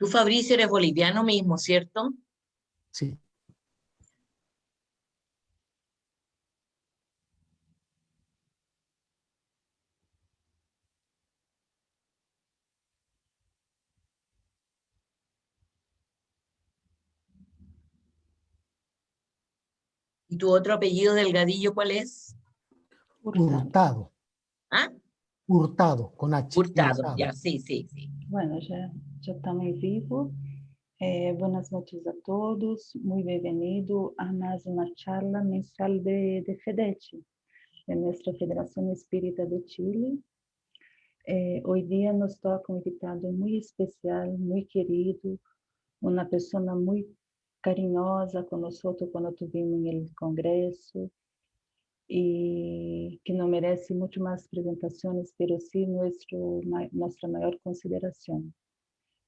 Tú, Fabricio, eres boliviano mismo, ¿cierto? Sí. ¿Y tu otro apellido Delgadillo cuál es? Hurtado. ¿Ah? Hurtado, con H. Hurtado, Hurtado. ya, sí, sí, sí. Bueno, já estamos em vivo. Buenas noches a todos. Muy bienvenido a más una charla mensual de FEDECH, de nuestra Federación Espírita de Chile. Hoy día nos toca un invitado muy especial, muy querido, una persona muy cariñosa con nosotros cuando tuvimos en el Congreso, y que no merece mucho más presentaciones, pero sí nuestra mayor consideración.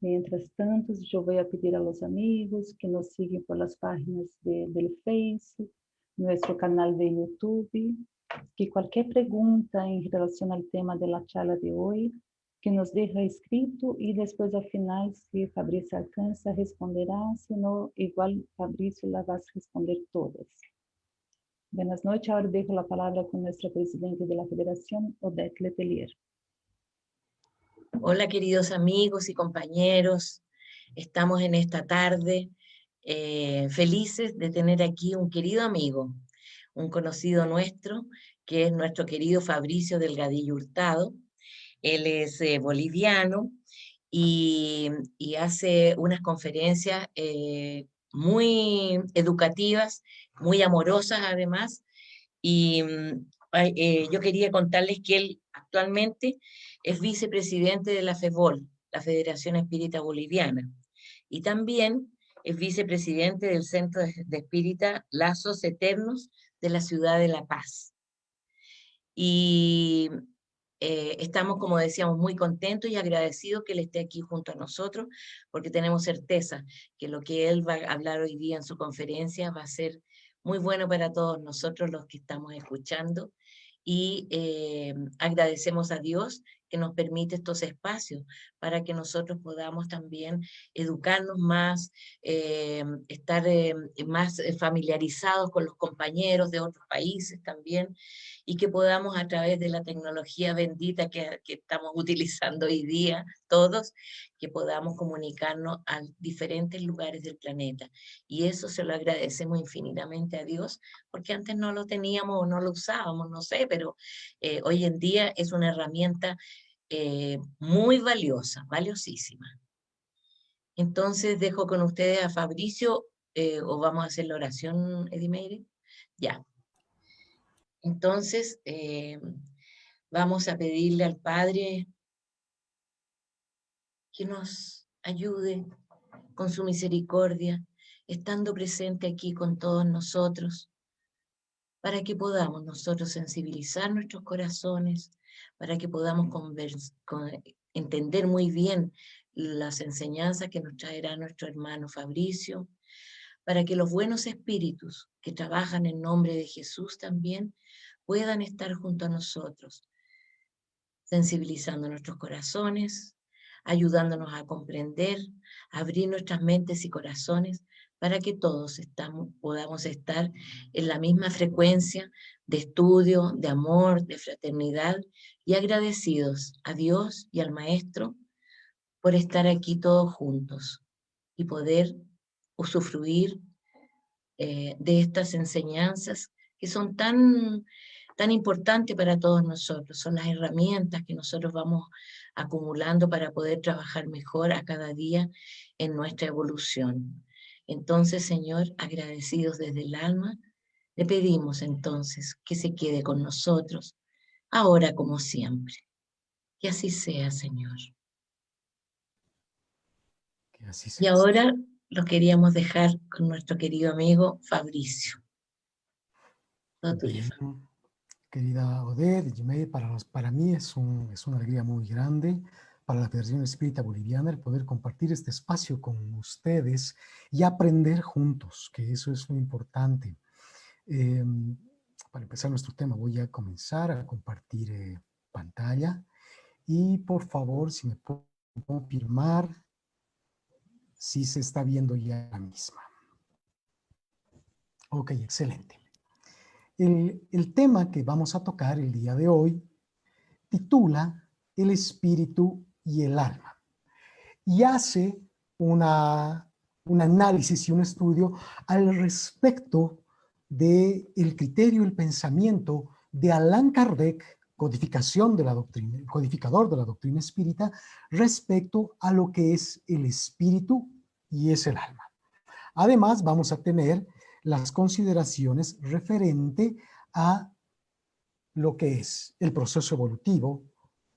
Mientras tanto, yo voy a pedir a los amigos que nos sigan por las páginas del Face, nuestro canal de YouTube, que cualquier pregunta en relación al tema de la charla de hoy, que nos deje escrito y después al final, si Fabricio alcanza, responderá, si no, igual Fabricio la va a responder todas. Buenas noches, ahora dejo la palabra con nuestra presidenta de la Federación, Odette Letelier. Hola, queridos amigos y compañeros. Estamos en esta tarde felices de tener aquí un querido amigo, un conocido nuestro, que es nuestro querido Fabricio Delgadillo Hurtado. Él es boliviano y hace unas conferencias muy educativas, muy amorosas además. Y yo quería contarles que él actualmente es vicepresidente de la FEBOL, la Federación Espírita Boliviana, y también es vicepresidente del Centro de Espírita Lazos Eternos de la ciudad de La Paz. Y estamos, como decíamos, muy contentos y agradecidos que él esté aquí junto a nosotros, porque tenemos certeza que lo que él va a hablar hoy día en su conferencia va a ser muy bueno para todos nosotros los que estamos escuchando, y agradecemos a Dios que nos permite estos espacios para que nosotros podamos también educarnos más, estar más familiarizados con los compañeros de otros países también, y que podamos a través de la tecnología bendita que estamos utilizando hoy día todos, que podamos comunicarnos a diferentes lugares del planeta. Y eso se lo agradecemos infinitamente a Dios, porque antes no lo teníamos o no lo usábamos, no sé, pero hoy en día es una herramienta muy valiosa, valiosísima. Entonces dejo con ustedes a Fabricio, o vamos a hacer la oración, Edimeire. Ya. Entonces, vamos a pedirle al Padre que nos ayude con su misericordia, estando presente aquí con todos nosotros, para que podamos nosotros sensibilizar nuestros corazones, para que podamos entender muy bien las enseñanzas que nos traerá nuestro hermano Fabricio, para que los buenos espíritus que trabajan en nombre de Jesús también puedan estar junto a nosotros, sensibilizando nuestros corazones, ayudándonos a comprender, a abrir nuestras mentes y corazones para que todos podamos estar en la misma frecuencia de estudio, de amor, de fraternidad, y agradecidos a Dios y al Maestro por estar aquí todos juntos y poder usufruir de estas enseñanzas que son tan importantes para todos nosotros. Son las herramientas que nosotros vamos acumulando para poder trabajar mejor a cada día en nuestra evolución. Entonces, Señor, agradecidos desde el alma, le pedimos entonces que se quede con nosotros, ahora como siempre. Que así sea, Señor. Que así Y sea. ahora lo queríamos dejar con nuestro querido amigo Fabricio. Todo tuyo, Bien, Fabricio. querida Odette, Jimé, para mí es una alegría muy grande para la Federación Espírita Boliviana el poder compartir este espacio con ustedes y aprender juntos, que eso es lo importante. Eh, para empezar nuestro tema, voy a comenzar a compartir pantalla y por favor, si me pueden confirmar si se está viendo ya la misma. Ok, excelente. El tema que vamos a tocar el día de hoy titula El espíritu y el alma y hace un análisis y un estudio al respecto del criterio, el pensamiento de Allan Kardec, codificador de la doctrina espírita, respecto a lo que es el espíritu y es el alma. Además, vamos a tener las consideraciones referente a lo que es el proceso evolutivo,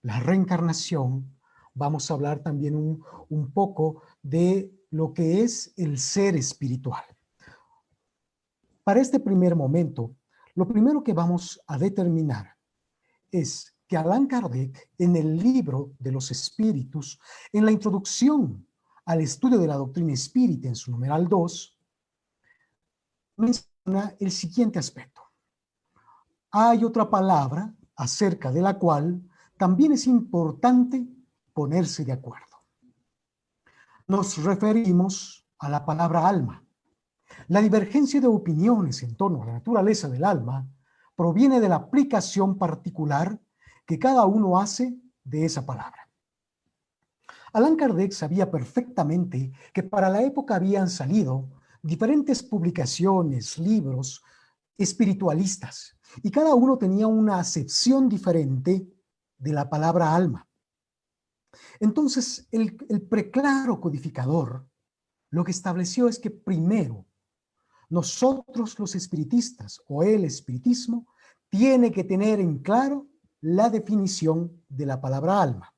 la reencarnación. Vamos a hablar también un poco de lo que es el ser espiritual. Para este primer momento, lo primero que vamos a determinar es que Allan Kardec, en el libro de los espíritus, en la introducción al estudio de la doctrina espírita, en su numeral 2, menciona el siguiente aspecto. Hay otra palabra acerca de la cual también es importante ponerse de acuerdo. Nos referimos a la palabra alma. La divergencia de opiniones en torno a la naturaleza del alma proviene de la aplicación particular que cada uno hace de esa palabra. Allan Kardec sabía perfectamente que para la época habían salido diferentes publicaciones, libros espiritualistas, y cada uno tenía una acepción diferente de la palabra alma. Entonces, el preclaro codificador lo que estableció es que primero, nosotros los espiritistas o el espiritismo tiene que tener en claro la definición de la palabra alma.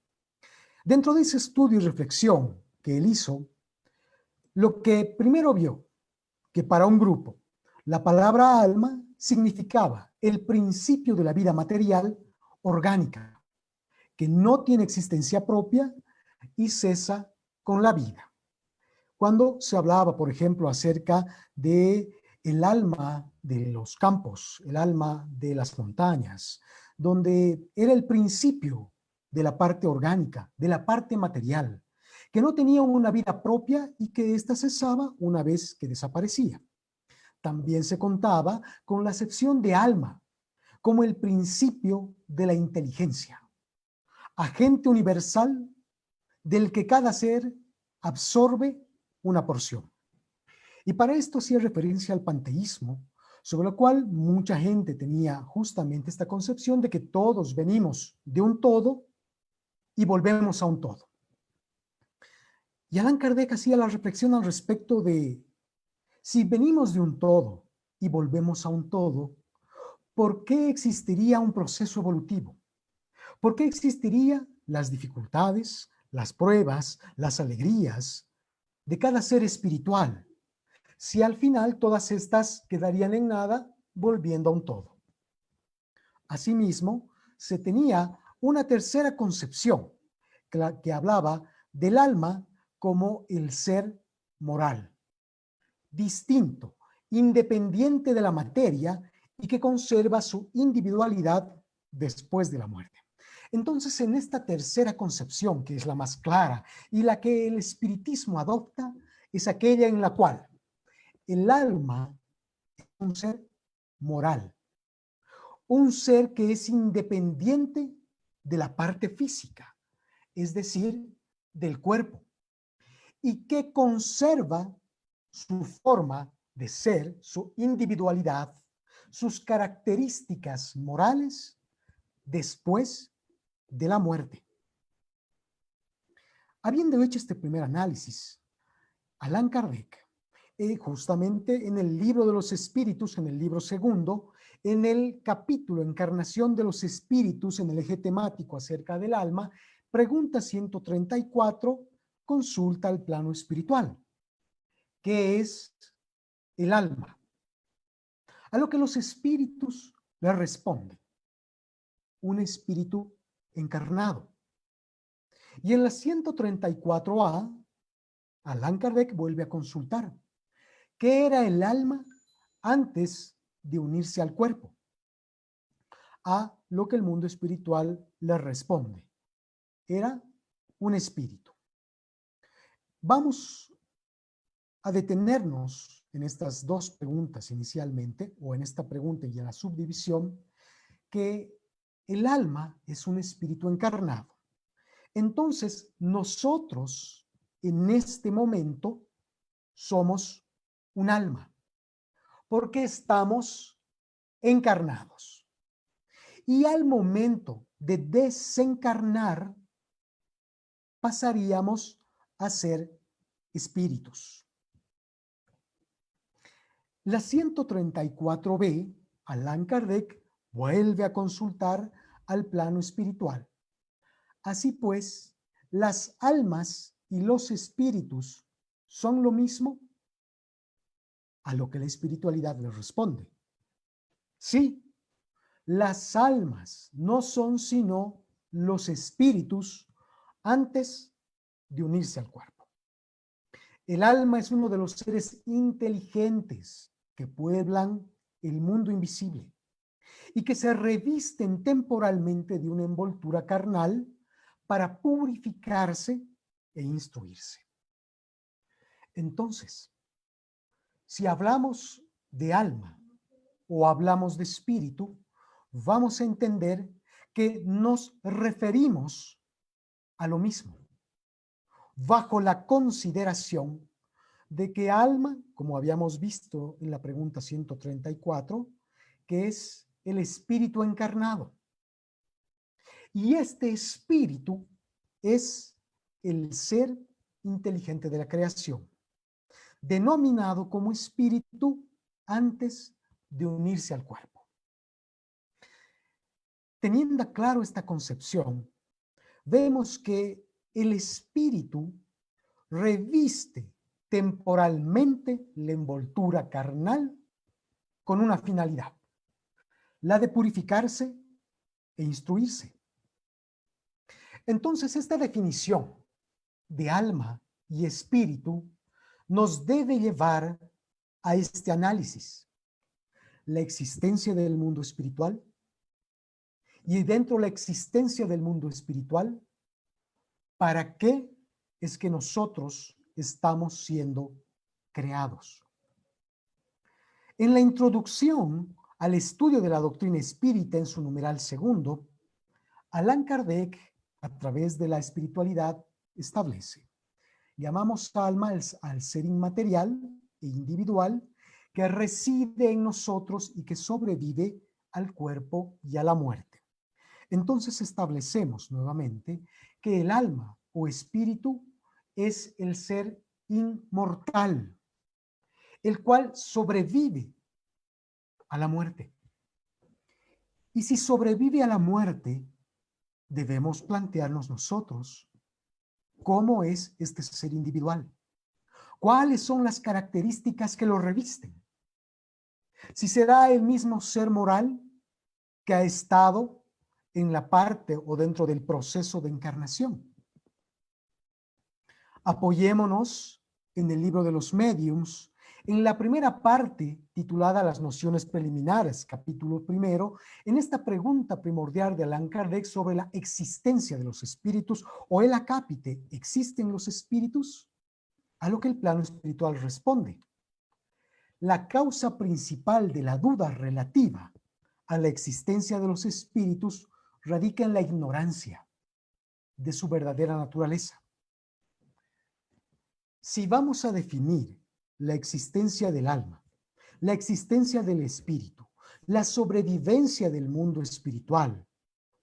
Dentro de ese estudio y reflexión que él hizo, lo que primero vio, que para un grupo la palabra alma significaba el principio de la vida material orgánica, que no tiene existencia propia y cesa con la vida. Cuando se hablaba, por ejemplo, acerca de el alma de los campos, el alma de las montañas, donde era el principio de la parte orgánica, de la parte material, que no tenía una vida propia y que ésta cesaba una vez que desaparecía. También se contaba con la acepción de alma como el principio de la inteligencia, agente universal del que cada ser absorbe una porción. Y para esto hacía referencia al panteísmo, sobre lo cual mucha gente tenía justamente esta concepción de que todos venimos de un todo y volvemos a un todo. Y Allan Kardec hacía la reflexión al respecto de si venimos de un todo y volvemos a un todo, ¿por qué existiría un proceso evolutivo? ¿Por qué existirían las dificultades, las pruebas, las alegrías de cada ser espiritual, si al final todas estas quedarían en nada, volviendo a un todo? Asimismo, se tenía una tercera concepción que hablaba del alma como el ser moral, distinto, independiente de la materia y que conserva su individualidad después de la muerte. Entonces, en esta tercera concepción, que es la más clara y la que el espiritismo adopta, es aquella en la cual el alma es un ser moral, un ser que es independiente de la parte física, es decir, del cuerpo, y que conserva su forma de ser, su individualidad, sus características morales después de la muerte. Habiendo hecho este primer análisis, Allan Kardec, justamente en el libro de los espíritus, en el libro segundo, en el capítulo Encarnación de los espíritus, en el eje temático acerca del alma, pregunta 134, consulta el plano espiritual. ¿Qué es el alma? A lo que los espíritus le responden: un espíritu encarnado. Y en la 134A, Allan Kardec vuelve a consultar qué era el alma antes de unirse al cuerpo. A lo que el mundo espiritual le responde: era un espíritu. Vamos a detenernos en estas dos preguntas inicialmente, o en esta pregunta y en la subdivisión, que el alma es un espíritu encarnado. Entonces, nosotros en este momento somos un alma, porque estamos encarnados. Y al momento de desencarnar, pasaríamos a ser espíritus. La 134b, Allan Kardec vuelve a consultar al plano espiritual. Así pues, ¿las almas y los espíritus son lo mismo? A lo que la espiritualidad le responde: sí, las almas no son sino los espíritus antes de unirse al cuerpo. El alma es uno de los seres inteligentes que pueblan el mundo invisible y que se revisten temporalmente de una envoltura carnal para purificarse e instruirse. Entonces, si hablamos de alma o hablamos de espíritu, vamos a entender que nos referimos a lo mismo, bajo la consideración de que alma, como habíamos visto en la pregunta 134, que es el espíritu encarnado. Y este espíritu es el ser inteligente de la creación, denominado como espíritu antes de unirse al cuerpo. Teniendo claro esta concepción, vemos que el espíritu reviste temporalmente la envoltura carnal con una finalidad, la de purificarse e instruirse. Entonces, esta definición de alma y espíritu nos debe llevar a este análisis: la existencia del mundo espiritual, y dentro de la existencia del mundo espiritual, ¿para qué es que nosotros estamos siendo creados? En la introducción al estudio de la doctrina espírita, en su numeral segundo, Allan Kardec, a través de la espiritualidad, establece: llamamos alma al ser inmaterial e individual que reside en nosotros y que sobrevive al cuerpo y a la muerte. Entonces establecemos nuevamente que el alma o espíritu es el ser inmortal, el cual sobrevive a la muerte. Y si sobrevive a la muerte, debemos plantearnos nosotros cómo es este ser individual. ¿Cuáles son las características que lo revisten? Si será el mismo ser moral que ha estado en la parte o dentro del proceso de encarnación. Apoyémonos en el libro de los Mediums, en la primera parte titulada Las nociones preliminares, capítulo primero, en esta pregunta primordial de Allan Kardec sobre la existencia de los espíritus, o el acápite: ¿existen los espíritus? A lo que el plano espiritual responde: la causa principal de la duda relativa a la existencia de los espíritus radica en la ignorancia de su verdadera naturaleza. Si vamos a definir la existencia del alma, la existencia del espíritu, la sobrevivencia del mundo espiritual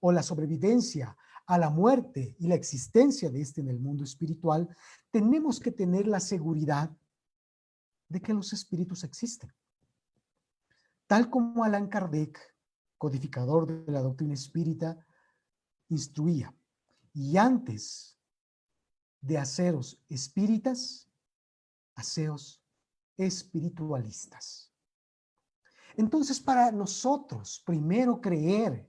o la sobrevivencia a la muerte y la existencia de este en el mundo espiritual, tenemos que tener la seguridad de que los espíritus existen. Tal como Allan Kardec, codificador de la doctrina espírita, instruía: y antes de haceros espíritas, haceos espiritualistas. Entonces, para nosotros primero creer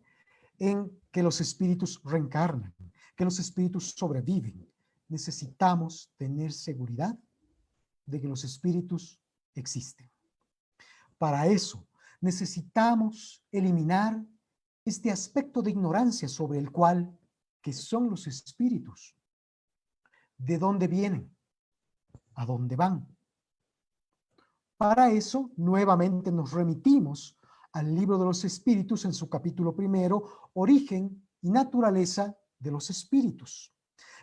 en que los espíritus reencarnan, que los espíritus sobreviven, necesitamos tener seguridad de que los espíritus existen. Para eso necesitamos eliminar este aspecto de ignorancia sobre el cual, ¿qué son los espíritus? ¿De dónde vienen? ¿A dónde van? Para eso, nuevamente nos remitimos al libro de los espíritus en su capítulo primero, Origen y Naturaleza de los Espíritus.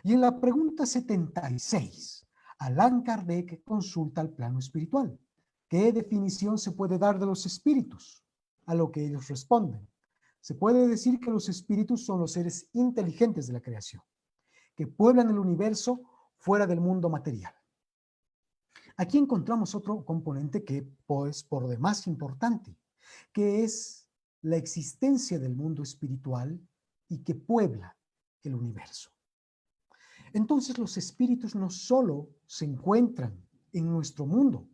Y en la pregunta 76, Allan Kardec consulta al plano espiritual. ¿Qué definición se puede dar de los espíritus? A lo que ellos responden. Se puede decir que los espíritus son los seres inteligentes de la creación, que pueblan el universo fuera del mundo material. Aquí encontramos otro componente que es por demás importante, que es la existencia del mundo espiritual y que puebla el universo. Entonces los espíritus no solo se encuentran en nuestro mundo,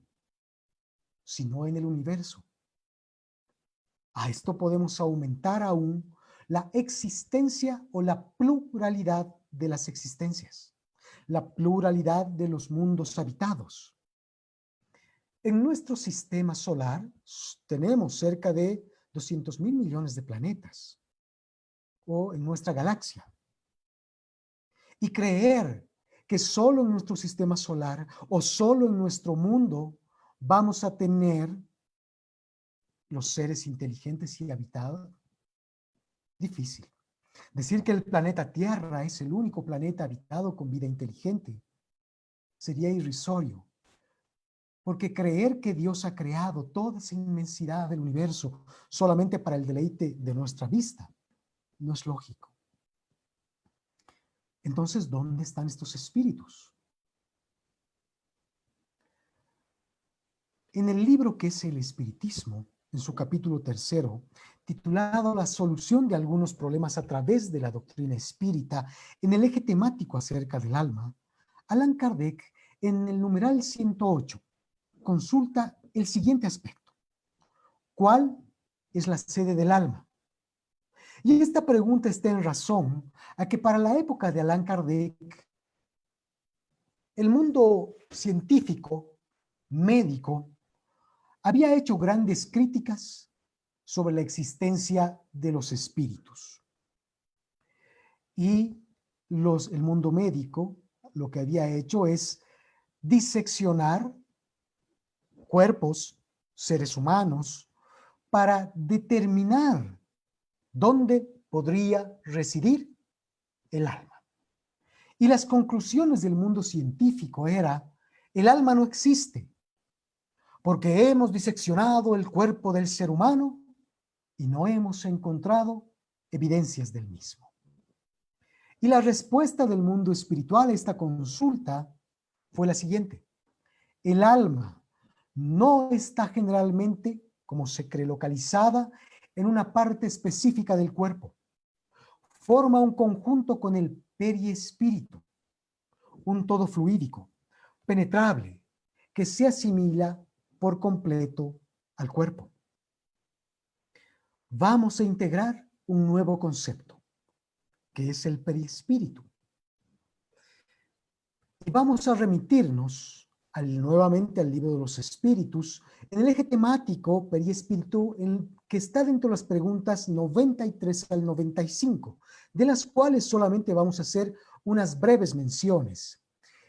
sino en el universo. A esto podemos aumentar aún la existencia o la pluralidad de las existencias, la pluralidad de los mundos habitados. En nuestro sistema solar tenemos cerca de 200.000 millones de planetas, o en nuestra galaxia. Y creer que solo en nuestro sistema solar o solo en nuestro mundo vamos a tener los seres inteligentes y habitados, difícil. Decir que el planeta Tierra es el único planeta habitado con vida inteligente sería irrisorio. Porque creer que Dios ha creado toda esa inmensidad del universo solamente para el deleite de nuestra vista no es lógico. Entonces, ¿dónde están estos espíritus? En el libro que es el Espiritismo, en su capítulo 3, titulado La solución de algunos problemas a través de la doctrina espírita en el eje temático acerca del alma, Allan Kardec, en el numeral 108, consulta el siguiente aspecto. ¿Cuál es la sede del alma? Y esta pregunta está en razón a que para la época de Allan Kardec, el mundo científico, médico, había hecho grandes críticas sobre la existencia de los espíritus. Y el mundo médico lo que había hecho es diseccionar cuerpos, seres humanos, para determinar dónde podría residir el alma. Y las conclusiones del mundo científico era: el alma no existe, porque hemos diseccionado el cuerpo del ser humano y no hemos encontrado evidencias del mismo. Y la respuesta del mundo espiritual a esta consulta fue la siguiente: el alma no está generalmente, como se cree, localizada en una parte específica del cuerpo. Forma un conjunto con el periespíritu, un todo fluídico, penetrable, que se asimila por completo al cuerpo. Vamos a integrar un nuevo concepto, que es el periespíritu. Y vamos a remitirnos nuevamente al libro de los espíritus, en el eje temático periespíritu, que está dentro de las preguntas 93 al 95, de las cuales solamente vamos a hacer unas breves menciones.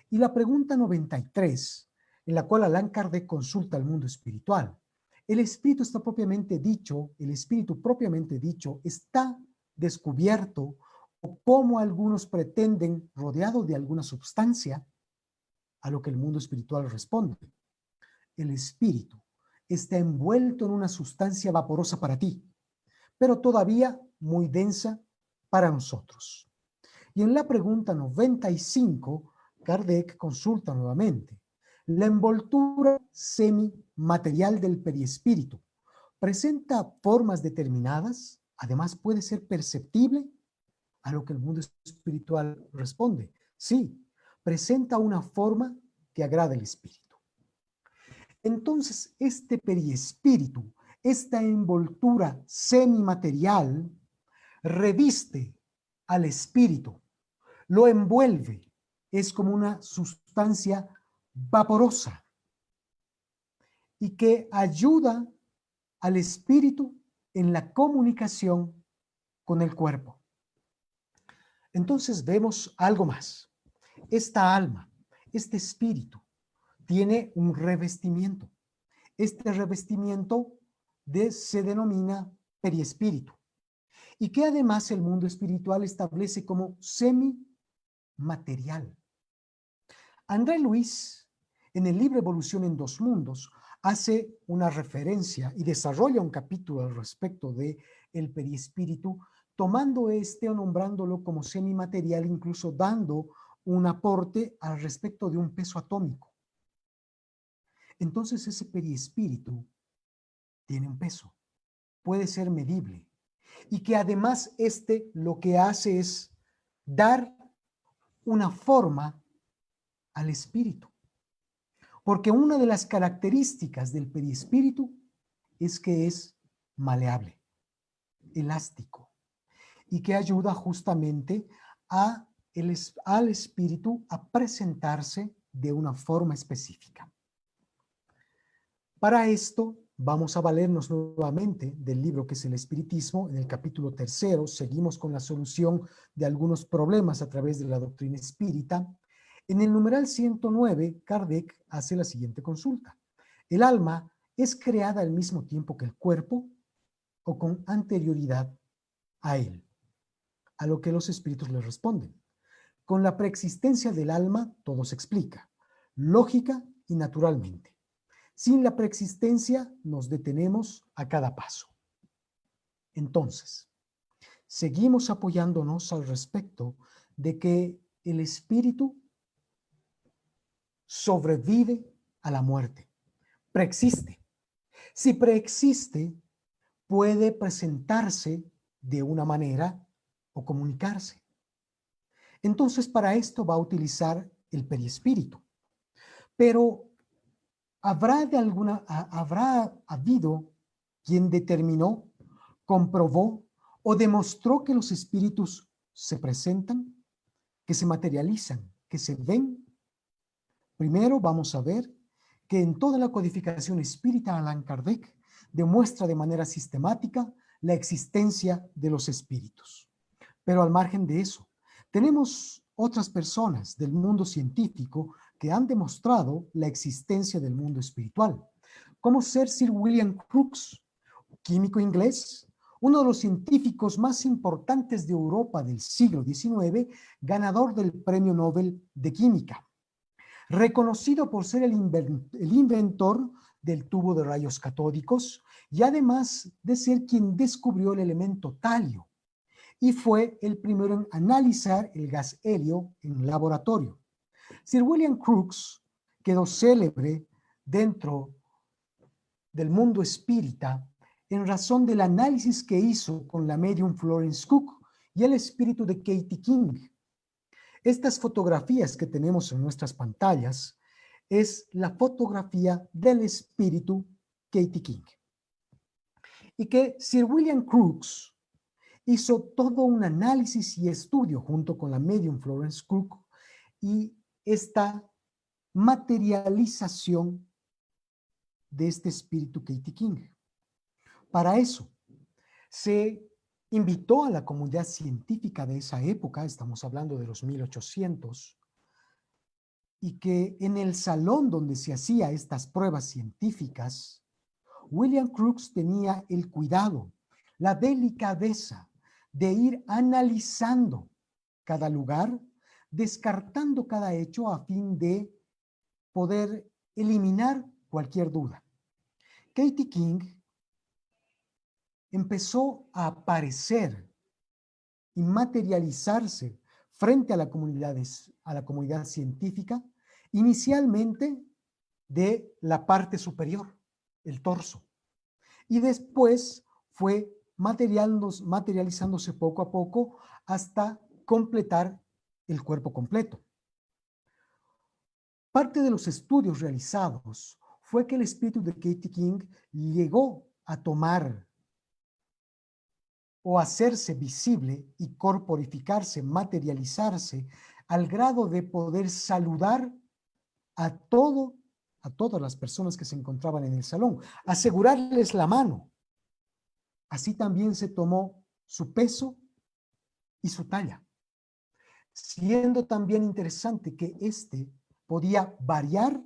Y la pregunta 93, en la cual Allan Kardec consulta al mundo espiritual. El espíritu está propiamente dicho, el espíritu propiamente dicho, está descubierto, o como algunos pretenden, rodeado de alguna sustancia. A lo que el mundo espiritual responde: el espíritu está envuelto en una sustancia vaporosa para ti, pero todavía muy densa para nosotros. Y en la pregunta 95, Kardec consulta nuevamente: la envoltura semimaterial del periespíritu presenta formas determinadas, además puede ser perceptible. A lo que el mundo espiritual responde: sí, presenta una forma que agrada al espíritu. Entonces, este periespíritu, esta envoltura semimaterial, reviste al espíritu, lo envuelve, es como una sustancia vaporosa y que ayuda al espíritu en la comunicación con el cuerpo. Entonces vemos algo más. Esta alma, este espíritu, tiene un revestimiento. este revestimiento se denomina periespíritu, y que además el mundo espiritual establece como semimaterial. André Luis, en el libro Evolución en dos mundos, hace una referencia y desarrolla un capítulo al respecto de el periespíritu, tomando o nombrándolo como semimaterial, incluso dando un aporte al respecto de un peso atómico. Entonces ese periespíritu tiene un peso, puede ser medible, y que además lo que hace es dar una forma al espíritu. Porque una de las características del perispíritu es que es maleable, elástico, y que ayuda justamente al espíritu a presentarse de una forma específica. Para esto vamos a valernos nuevamente del libro que es el Espiritismo. En el capítulo 3 seguimos con la solución de algunos problemas a través de la doctrina espírita. En el numeral 109, Kardec hace la siguiente consulta. ¿El alma es creada al mismo tiempo que el cuerpo o con anterioridad a él? A lo que los espíritus le responden. Con la preexistencia del alma todo se explica, lógica y naturalmente. Sin la preexistencia nos detenemos a cada paso. Entonces, seguimos apoyándonos al respecto de que el espíritu sobrevive a la muerte, preexiste. Si preexiste, puede presentarse de una manera o comunicarse. Entonces, para esto va a utilizar el periespíritu. Pero habrá habido quien determinó, comprobó o demostró que los espíritus se presentan, que se materializan, que se ven. Primero vamos a ver que en toda la codificación espírita Allan Kardec demuestra de manera sistemática la existencia de los espíritus. Pero al margen de eso, tenemos otras personas del mundo científico que han demostrado la existencia del mundo espiritual, como ser Sir William Crookes, químico inglés, uno de los científicos más importantes de Europa del siglo XIX, ganador del Premio Nobel de Química, reconocido por ser el inventor del tubo de rayos catódicos y además de ser quien descubrió el elemento talio y fue el primero en analizar el gas helio en laboratorio. Sir William Crookes quedó célebre dentro del mundo espírita en razón del análisis que hizo con la medium Florence Cook y el espíritu de Katie King. Estas fotografías que tenemos en nuestras pantallas es la fotografía del espíritu Katie King. Y que Sir William Crookes hizo todo un análisis y estudio junto con la medium Florence Cook y esta materialización de este espíritu Katie King. Para eso se invitó a la comunidad científica de esa época, estamos hablando de los 1800, y que en el salón donde se hacía estas pruebas científicas, William Crookes tenía el cuidado, la delicadeza de ir analizando cada lugar, descartando cada hecho a fin de poder eliminar cualquier duda. Katie King empezó a aparecer y materializarse frente a la comunidad científica, inicialmente de la parte superior, el torso, y después fue materializándose poco a poco hasta completar el cuerpo completo. Parte de los estudios realizados fue que el espíritu de Katie King llegó a tomar o hacerse visible y corporificarse, materializarse al grado de poder saludar a todas las personas que se encontraban en el salón, asegurarles la mano. Así también se tomó su peso y su talla, siendo también interesante que podía variar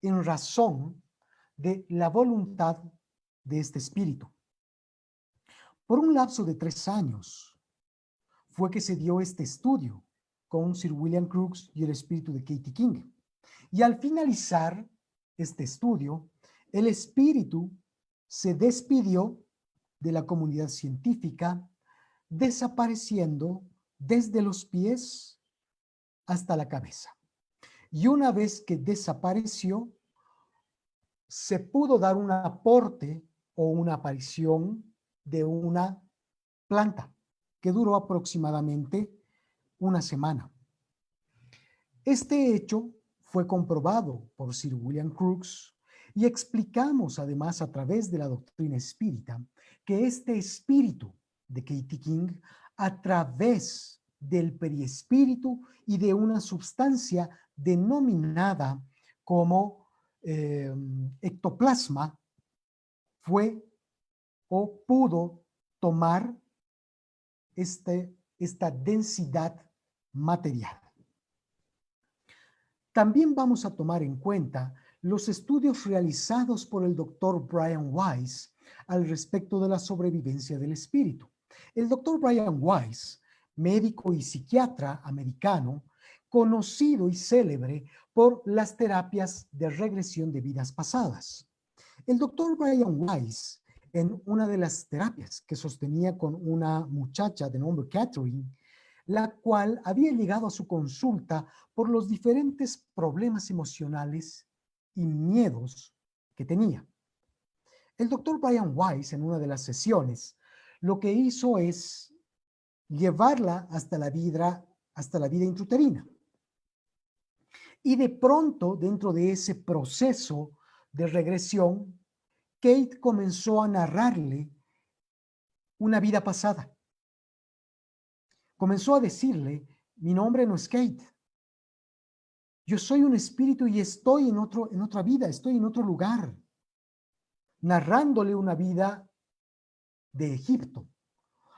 en razón de la voluntad de este espíritu. Por un lapso de 3 años fue que se dio este estudio con Sir William Crookes y el espíritu de Katie King. Y al finalizar este estudio, el espíritu se despidió de la comunidad científica, desapareciendo desde los pies hasta la cabeza. Y una vez que desapareció, se pudo dar un aporte o una aparición de una planta que duró aproximadamente una semana. Este hecho fue comprobado por Sir William Crookes y explicamos además a través de la doctrina espírita que este espíritu de Katie King, a través del periespíritu y de una sustancia denominada como ectoplasma, fue o pudo tomar esta densidad material. También vamos a tomar en cuenta los estudios realizados por el doctor Brian Weiss al respecto de la sobrevivencia del espíritu. El doctor Brian Weiss, médico y psiquiatra americano, conocido y célebre por las terapias de regresión de vidas pasadas. El doctor Brian Weiss, en una de las terapias que sostenía con una muchacha de nombre Catherine, la cual había llegado a su consulta por los diferentes problemas emocionales y miedos que tenía. El doctor Brian Weiss, en una de las sesiones, lo que hizo es llevarla hasta la vida intrauterina. Y de pronto, dentro de ese proceso de regresión, Kate comenzó a narrarle una vida pasada. Comenzó a decirle, mi nombre no es Kate. Yo soy un espíritu y estoy en otra vida, estoy en otro lugar. Narrándole una vida de Egipto,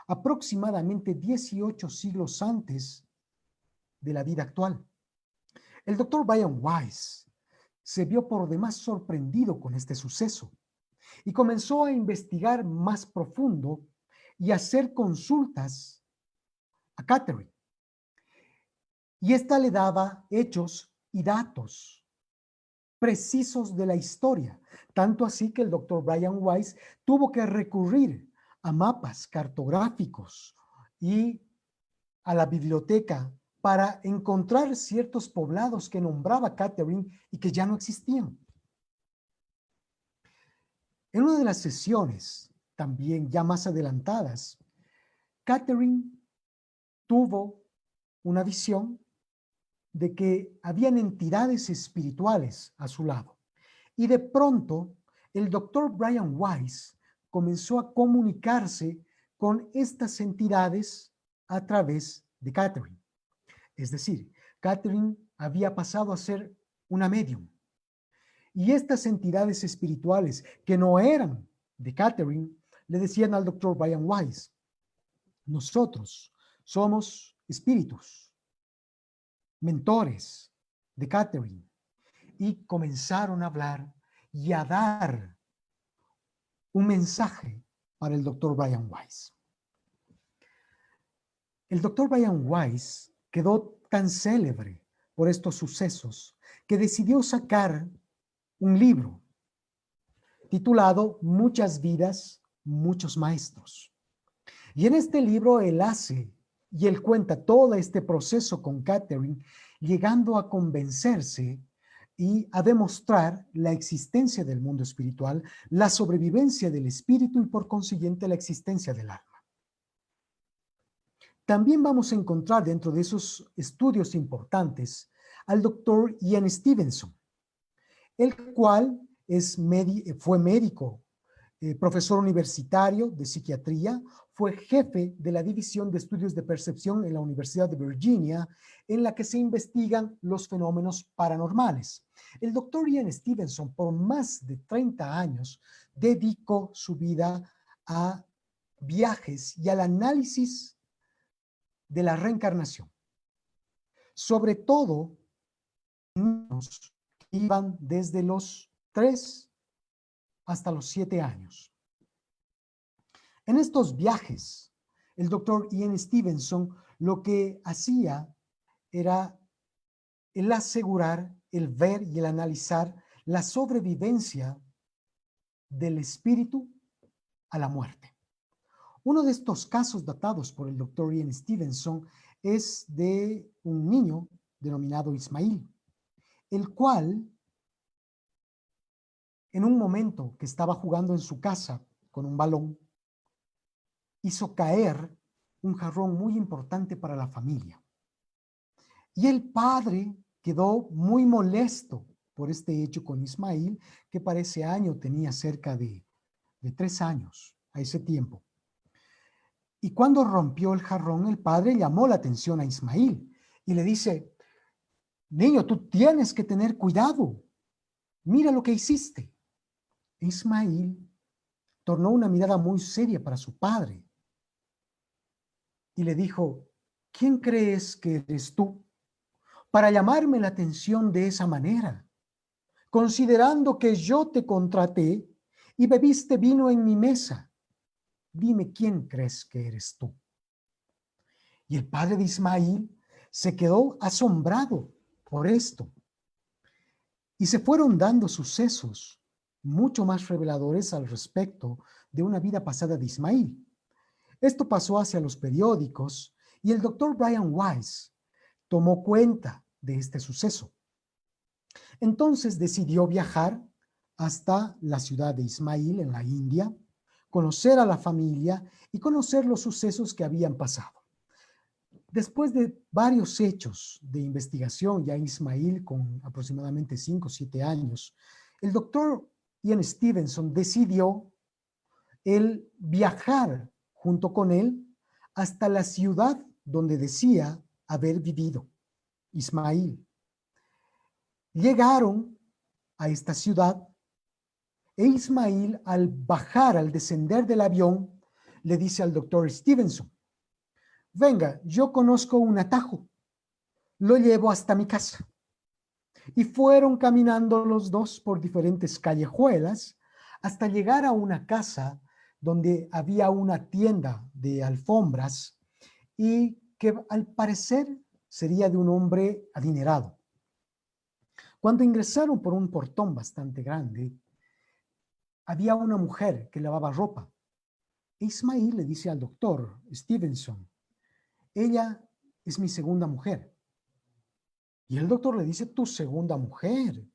aproximadamente 18 siglos antes de la vida actual. El doctor Brian Weiss se vio por demás sorprendido con este suceso y comenzó a investigar más profundo y a hacer consultas a Catherine. Y esta le daba hechos y datos precisos de la historia, tanto así que el doctor Brian Weiss tuvo que recurrir a mapas cartográficos y a la biblioteca para encontrar ciertos poblados que nombraba Catherine y que ya no existían. En una de las sesiones, también ya más adelantadas, Catherine tuvo una visión de que habían entidades espirituales a su lado. Y de pronto, el doctor Brian Weiss comenzó a comunicarse con estas entidades a través de Catherine. Es decir, Catherine había pasado a ser una medium. Y estas entidades espirituales que no eran de Catherine le decían al doctor Brian Weiss, nosotros somos espíritus, mentores de Catherine, y comenzaron a hablar y a dar un mensaje para el doctor Brian Weiss. El doctor Brian Weiss quedó tan célebre por estos sucesos que decidió sacar un libro titulado Muchas vidas, muchos maestros. Y en este libro él hace y él cuenta todo este proceso con Catherine, llegando a convencerse y a demostrar la existencia del mundo espiritual, la sobrevivencia del espíritu y por consiguiente la existencia del alma. También vamos a encontrar dentro de esos estudios importantes al doctor Ian Stevenson, el cual fue médico, profesor universitario de psiquiatría, fue jefe de la División de Estudios de Percepción en la Universidad de Virginia, en la que se investigan los fenómenos paranormales. El doctor Ian Stevenson, por más de 30 años, dedicó su vida a viajes y al análisis de la reencarnación. Sobre todo, niños que iban desde los 3 hasta los 7 años. En estos viajes, el doctor Ian Stevenson lo que hacía era el asegurar, el ver y el analizar la sobrevivencia del espíritu a la muerte. Uno de estos casos datados por el doctor Ian Stevenson es de un niño denominado Ismail, el cual, en un momento que estaba jugando en su casa con un balón, hizo caer un jarrón muy importante para la familia. Y el padre quedó muy molesto por este hecho con Ismail, que para ese año tenía cerca de 3 años, a ese tiempo. Y cuando rompió el jarrón, el padre llamó la atención a Ismail y le dice: niño, tú tienes que tener cuidado. Mira lo que hiciste. Ismail tornó una mirada muy seria para su padre y le dijo: ¿quién crees que eres tú para llamarme la atención de esa manera, considerando que yo te contraté y bebiste vino en mi mesa? Dime, ¿quién crees que eres tú? Y el padre de Ismail se quedó asombrado por esto. Y se fueron dando sucesos mucho más reveladores al respecto de una vida pasada de Ismail. Esto pasó hacia los periódicos y el doctor Brian Weiss tomó cuenta de este suceso. Entonces decidió viajar hasta la ciudad de Ismail en la India, conocer a la familia y conocer los sucesos que habían pasado. Después de varios hechos de investigación, ya Ismail con aproximadamente 5 o 7 años, el doctor Ian Stevenson decidió el viajar junto con él hasta la ciudad donde decía haber vivido Ismail. Llegaron a esta ciudad e Ismail, al bajar, al descender del avión, le dice al doctor Stevenson: venga, yo conozco un atajo, lo llevo hasta mi casa. Y fueron caminando los dos por diferentes callejuelas hasta llegar a una casa donde había una tienda de alfombras y que al parecer sería de un hombre adinerado. Cuando ingresaron por un portón bastante grande, había una mujer que lavaba ropa. Ismail le dice al doctor Stevenson: ella es mi segunda mujer. Y el doctor le dice: tu segunda mujer.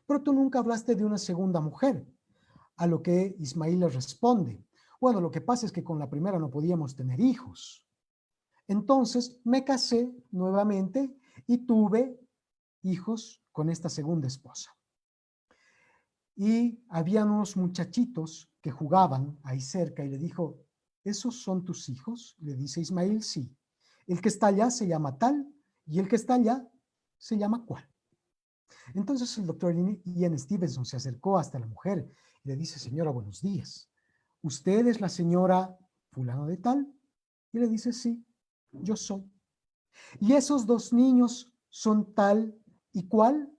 Pero tú nunca hablaste de una segunda mujer. A lo que Ismail le responde: bueno, lo que pasa es que con la primera no podíamos tener hijos. Entonces me casé nuevamente y tuve hijos con esta segunda esposa. Y había unos muchachitos que jugaban ahí cerca y le dijo: ¿esos son tus hijos? Le dice Ismail: sí. El que está allá se llama tal y el que está allá se llama cual. Entonces el doctor Ian Stevenson se acercó hasta la mujer y le dice: señora, buenos días. ¿Usted es la señora fulano de tal? Y le dice: sí, yo soy. ¿Y esos dos niños son tal y cual?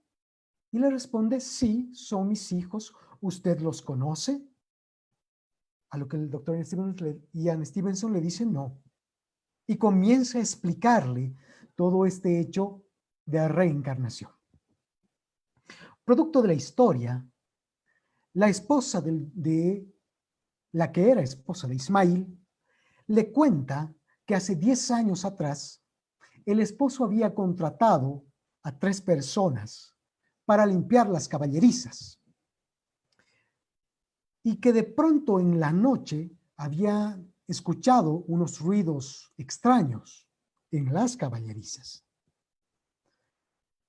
Y le responde: sí, son mis hijos. ¿Usted los conoce? A lo que el doctor Ian Stevenson le dice: no. Y comienza a explicarle todo este hecho de reencarnación. Producto de la historia, la esposa de la que era esposa de Ismail le cuenta que hace 10 años atrás el esposo había contratado a 3 personas para limpiar las caballerizas y que de pronto en la noche había escuchado unos ruidos extraños en las caballerizas.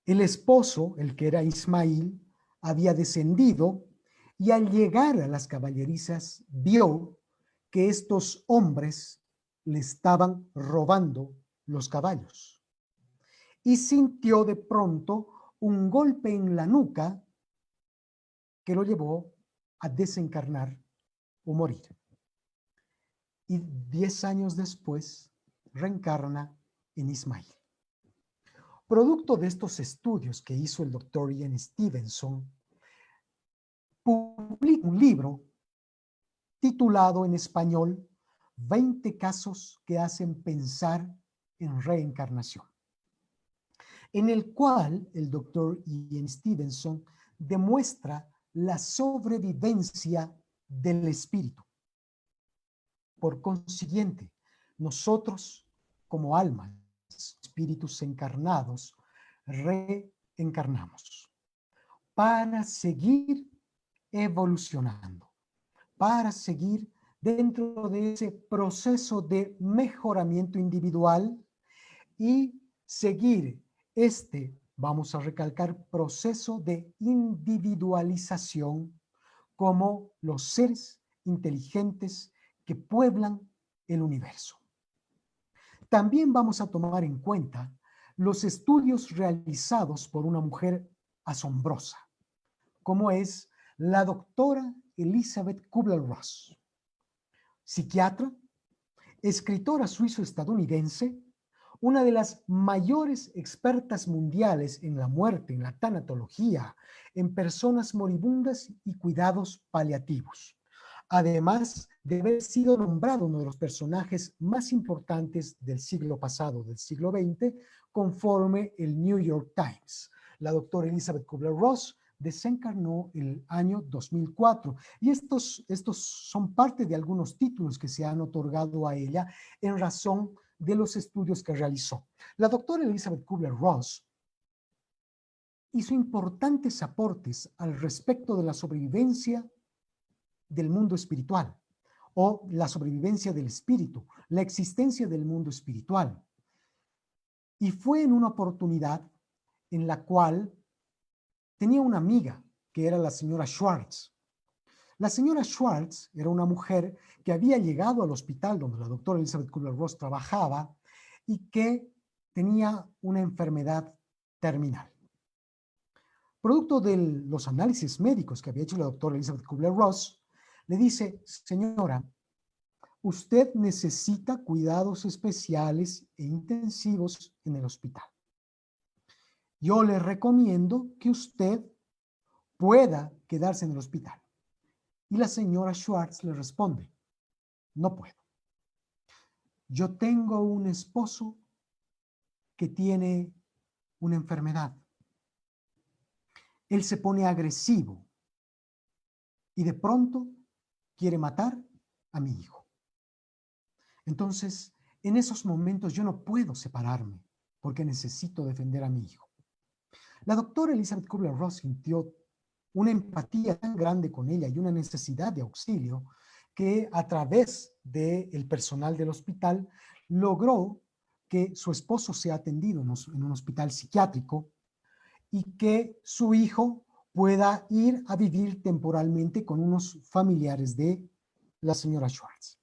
El esposo, el que era Ismail, había descendido y al llegar a las caballerizas vio que estos hombres le estaban robando los caballos y sintió de pronto un golpe en la nuca que lo llevó a desencarnar o morir. Y 10 años después reencarna en Ismail. Producto de estos estudios que hizo el doctor Ian Stevenson, publica publica un libro titulado en español 20 casos que hacen pensar en reencarnación, en el cual el doctor Ian Stevenson demuestra la sobrevivencia del espíritu. Por consiguiente, nosotros como almas, espíritus encarnados, reencarnamos para seguir evolucionando, para seguir dentro de ese proceso de mejoramiento individual y seguir vamos a recalcar, proceso de individualización como los seres inteligentes que pueblan el universo. También vamos a tomar en cuenta los estudios realizados por una mujer asombrosa, como es la doctora Elizabeth Kubler-Ross, psiquiatra, escritora suizo-estadounidense, una de las mayores expertas mundiales en la muerte, en la tanatología, en personas moribundas y cuidados paliativos. Además de haber sido nombrado uno de los personajes más importantes del siglo pasado, del siglo XX, conforme el New York Times. La doctora Elizabeth Kubler-Ross desencarnó el año 2004 y estos son parte de algunos títulos que se han otorgado a ella en razón de los estudios que realizó. La doctora Elizabeth Kubler-Ross hizo importantes aportes al respecto de la sobrevivencia del mundo espiritual o la sobrevivencia del espíritu, la existencia del mundo espiritual. Y fue en una oportunidad en la cual tenía una amiga que era la señora Schwartz. La señora Schwartz era una mujer que había llegado al hospital donde la doctora Elizabeth Kubler-Ross trabajaba y que tenía una enfermedad terminal. Producto de los análisis médicos que había hecho la doctora Elizabeth Kubler-Ross, le dice: señora, usted necesita cuidados especiales e intensivos en el hospital. Yo le recomiendo que usted pueda quedarse en el hospital. Y la señora Schwartz le responde: no puedo. Yo tengo un esposo que tiene una enfermedad. Él se pone agresivo y de pronto quiere matar a mi hijo. Entonces, en esos momentos yo no puedo separarme porque necesito defender a mi hijo. La doctora Elizabeth Kubler-Ross sintió una empatía tan grande con ella y una necesidad de auxilio que a través del personal del hospital logró que su esposo sea atendido en un hospital psiquiátrico y que su hijo pueda ir a vivir temporalmente con unos familiares de la señora Schwartz.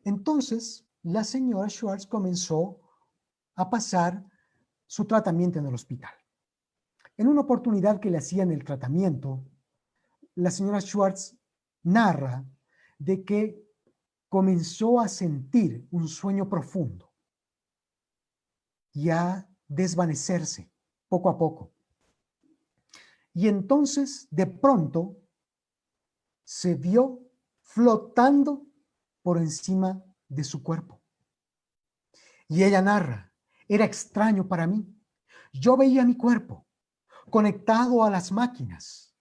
Entonces, la señora Schwartz comenzó a pasar su tratamiento en el hospital. En una oportunidad que le hacían el tratamiento, la señora Schwartz narra de que comenzó a sentir un sueño profundo y a desvanecerse poco a poco. Y entonces, de pronto, se vio flotando por encima de su cuerpo. Y ella narra: era extraño para mí. Yo veía mi cuerpo conectado a las máquinas.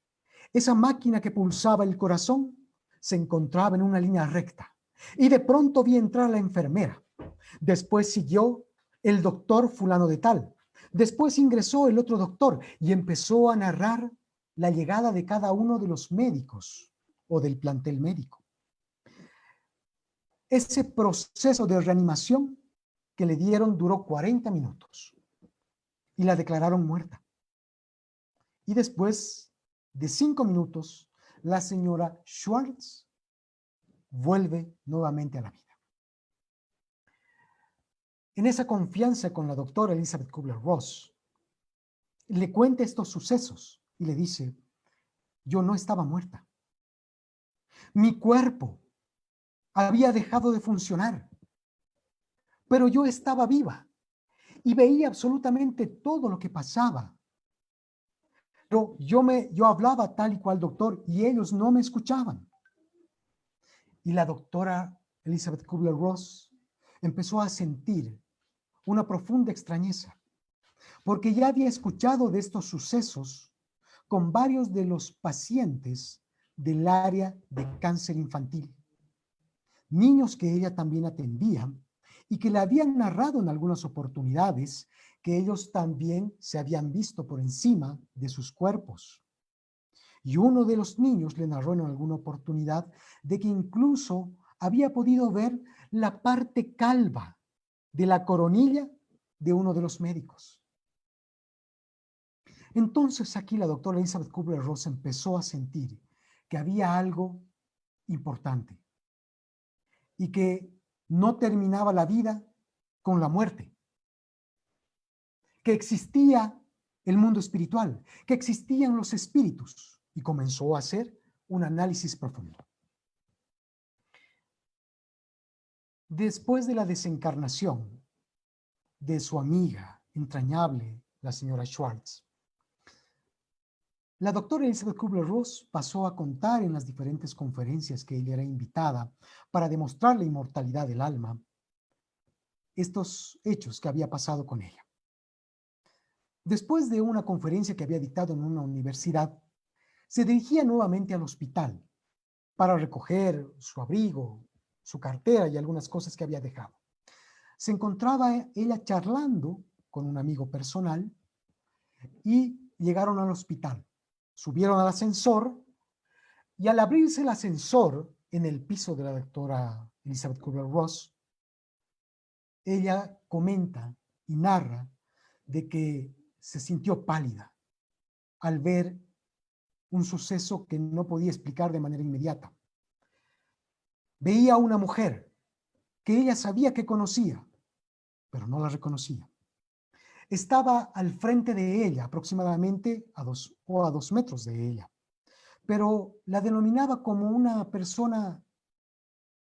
Esa máquina que pulsaba el corazón se encontraba en una línea recta. Y de pronto vi entrar a la enfermera. Después siguió el doctor fulano de tal. Después ingresó el otro doctor y empezó a narrar la llegada de cada uno de los médicos o del plantel médico. Ese proceso de reanimación que le dieron duró 40 minutos y la declararon muerta. Y después de 5 minutos, la señora Schwartz vuelve nuevamente a la vida. En esa confianza con la doctora Elizabeth Kubler-Ross, le cuenta estos sucesos y le dice: yo no estaba muerta. Mi cuerpo había dejado de funcionar, pero yo estaba viva y veía absolutamente todo lo que pasaba. yo hablaba tal y cual doctor y ellos no me escuchaban. Y la doctora Elizabeth Kubler-Ross empezó a sentir una profunda extrañeza, porque ya había escuchado de estos sucesos con varios de los pacientes del área de cáncer infantil, niños que ella también atendía y que le habían narrado en algunas oportunidades que ellos también se habían visto por encima de sus cuerpos. Y uno de los niños le narró en alguna oportunidad de que incluso había podido ver la parte calva de la coronilla de uno de los médicos. Entonces aquí la doctora Elizabeth Kubler-Ross empezó a sentir que había algo importante y que no terminaba la vida con la muerte, que existía el mundo espiritual, que existían los espíritus, y comenzó a hacer un análisis profundo. Después de la desencarnación de su amiga entrañable, la señora Schwartz, la doctora Elizabeth Kubler-Ross pasó a contar en las diferentes conferencias que ella era invitada para demostrar la inmortalidad del alma, estos hechos que había pasado con ella. Después de una conferencia que había dictado en una universidad, se dirigía nuevamente al hospital para recoger su abrigo, su cartera y algunas cosas que había dejado. Se encontraba ella charlando con un amigo personal y llegaron al hospital. Subieron al ascensor y al abrirse el ascensor en el piso de la doctora Elizabeth Kubler-Ross, ella comenta y narra de que se sintió pálida al ver un suceso que no podía explicar de manera inmediata. Veía a una mujer que ella sabía que conocía, pero no la reconocía. Estaba al frente de ella, aproximadamente a 2 metros de ella, pero la denominaba como una persona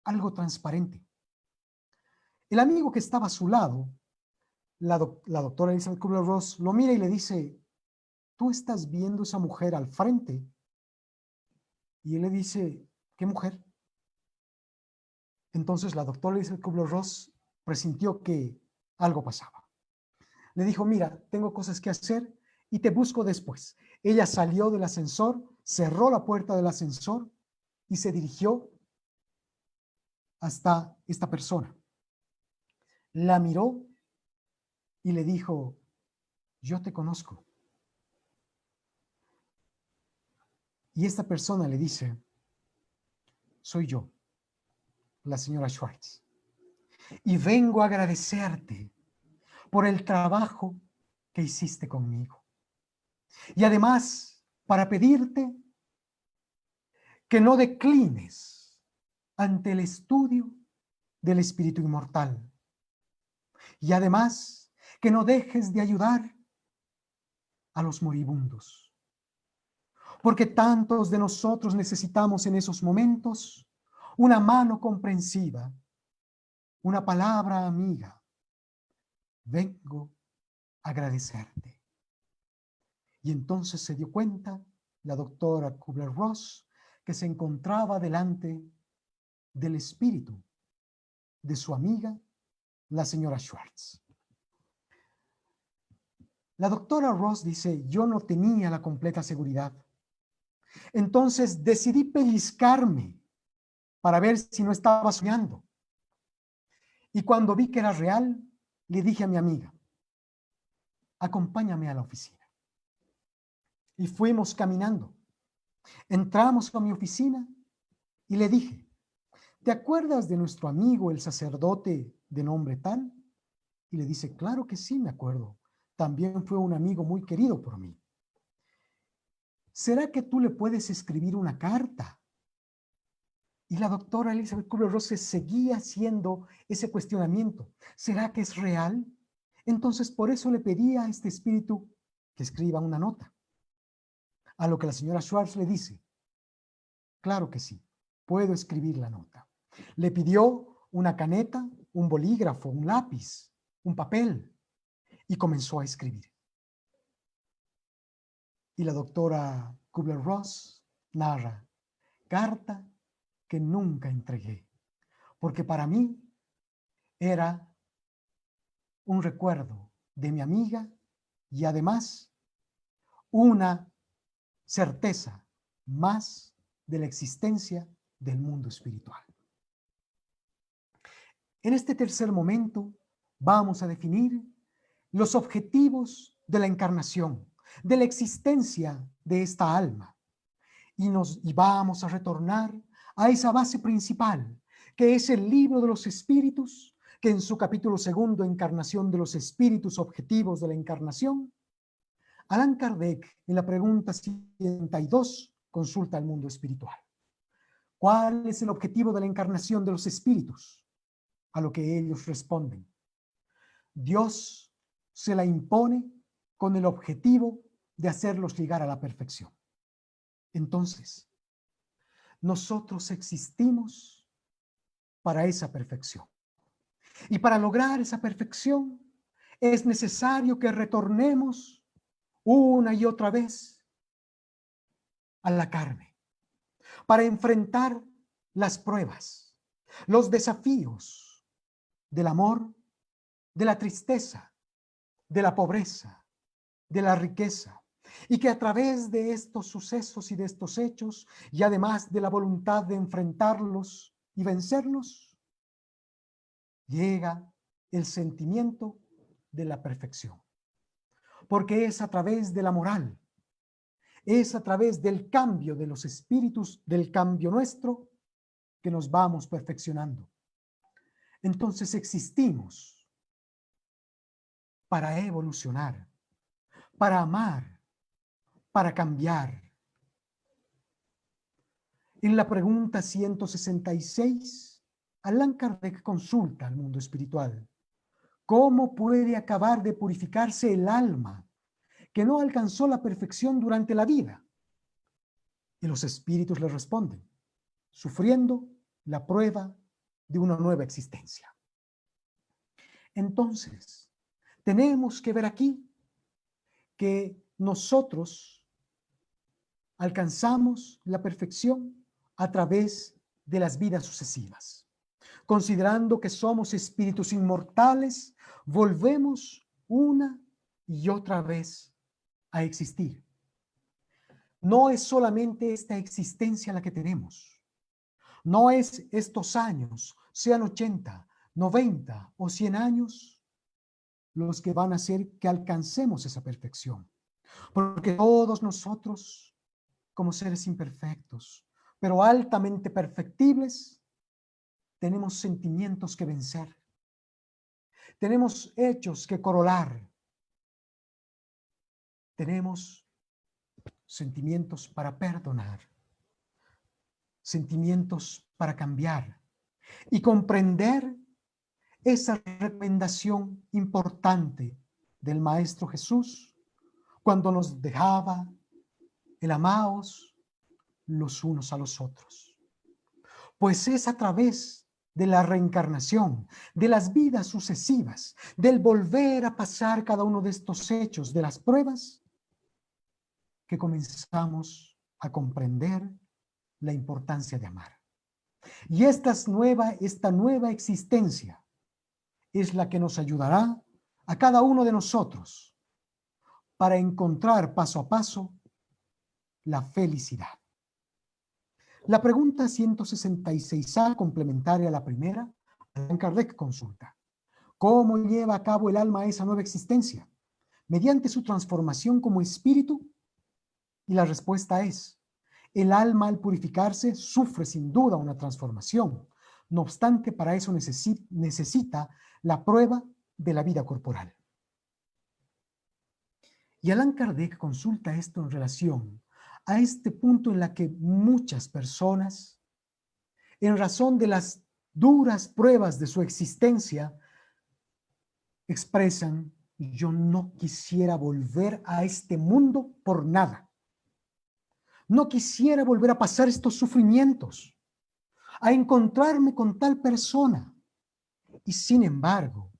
algo transparente. El amigo que estaba a su lado, la doctora Elizabeth Kubler-Ross, lo mira y le dice: ¿tú estás viendo esa mujer al frente? Y él le dice: ¿qué mujer? Entonces la doctora Elizabeth Kubler-Ross presintió que algo pasaba. Le dijo: mira, tengo cosas que hacer y te busco después. Ella salió del ascensor, cerró la puerta del ascensor y se dirigió hasta esta persona. La miró y le dijo: yo te conozco. Y esta persona le dice: soy yo, la señora Schwartz, y vengo a agradecerte por el trabajo que hiciste conmigo. Y además, para pedirte que no declines ante el estudio del espíritu inmortal. Y además, que no dejes de ayudar a los moribundos. Porque tantos de nosotros necesitamos en esos momentos una mano comprensiva, una palabra amiga. Vengo a agradecerte. Y entonces se dio cuenta la doctora Kubler-Ross que se encontraba delante del espíritu de su amiga, la señora Schwartz. La doctora Ross dice: yo no tenía la completa seguridad. Entonces decidí pellizcarme para ver si no estaba soñando. Y cuando vi que era real, le dije a mi amiga: acompáñame a la oficina. Y fuimos caminando. Entramos a mi oficina y le dije: ¿te acuerdas de nuestro amigo el sacerdote de nombre tal? Y le dice: claro que sí, me acuerdo. También fue un amigo muy querido por mí. ¿Será que tú le puedes escribir una carta? Y la doctora Elizabeth Kubler-Ross seguía haciendo ese cuestionamiento. ¿Será que es real? Entonces, por eso le pedía a este espíritu que escriba una nota. A lo que la señora Schwartz le dice: claro que sí, puedo escribir la nota. Le pidió una caneta, un bolígrafo, un lápiz, un papel, y comenzó a escribir. Y la doctora Kubler-Ross narra: carta que nunca entregué, porque para mí era un recuerdo de mi amiga y además una certeza más de la existencia del mundo espiritual. En este tercer momento vamos a definir los objetivos de la encarnación, de la existencia de esta alma. Y vamos a retornar a esa base principal, que es el libro de los espíritus, que en su capítulo 2, Encarnación de los Espíritus, Objetivos de la Encarnación, Allan Kardec, en la pregunta 72, consulta al mundo espiritual. ¿Cuál es el objetivo de la encarnación de los espíritus? A lo que ellos responden: Dios se la impone con el objetivo de hacerlos llegar a la perfección. Entonces, nosotros existimos para esa perfección. Y para lograr esa perfección es necesario que retornemos una y otra vez a la carne, para enfrentar las pruebas, los desafíos del amor, de la tristeza, de la pobreza, de la riqueza, y que a través de estos sucesos y de estos hechos, y además de la voluntad de enfrentarlos y vencerlos, llega el sentimiento de la perfección. Porque es a través de la moral, es a través del cambio de los espíritus, del cambio nuestro, que nos vamos perfeccionando. Entonces existimos para evolucionar, para amar, para cambiar. En la pregunta 166, Allan Kardec consulta al mundo espiritual: ¿cómo puede acabar de purificarse el alma que no alcanzó la perfección durante la vida? Y los espíritus le responden: sufriendo la prueba de una nueva existencia. Entonces, tenemos que ver aquí que nosotros alcanzamos la perfección a través de las vidas sucesivas. Considerando que somos espíritus inmortales, volvemos una y otra vez a existir. No es solamente esta existencia la que tenemos. No es estos años, sean 80, 90 o 100 años, los que van a hacer que alcancemos esa perfección. Porque todos nosotros, como seres imperfectos, pero altamente perfectibles, tenemos sentimientos que vencer. Tenemos hechos que corolar. Tenemos sentimientos para perdonar. Sentimientos para cambiar. Y comprender esa recomendación importante del Maestro Jesús cuando nos dejaba el amaos los unos a los otros. Pues es a través de la reencarnación, de las vidas sucesivas, del volver a pasar cada uno de estos hechos, de las pruebas, que comenzamos a comprender la importancia de amar. Y esta nueva existencia es la que nos ayudará a cada uno de nosotros para encontrar paso a paso la felicidad. La pregunta 166A, complementaria a la primera, Allan Kardec consulta: ¿cómo lleva a cabo el alma esa nueva existencia? ¿Mediante su transformación como espíritu? Y la respuesta es: el alma al purificarse sufre sin duda una transformación. No obstante, para eso necesita la prueba de la vida corporal. Y Allan Kardec consulta esto en relación a este punto en la que muchas personas, en razón de las duras pruebas de su existencia, expresan: yo no quisiera volver a este mundo por nada. No quisiera volver a pasar estos sufrimientos, a encontrarme con tal persona. Y sin embargo,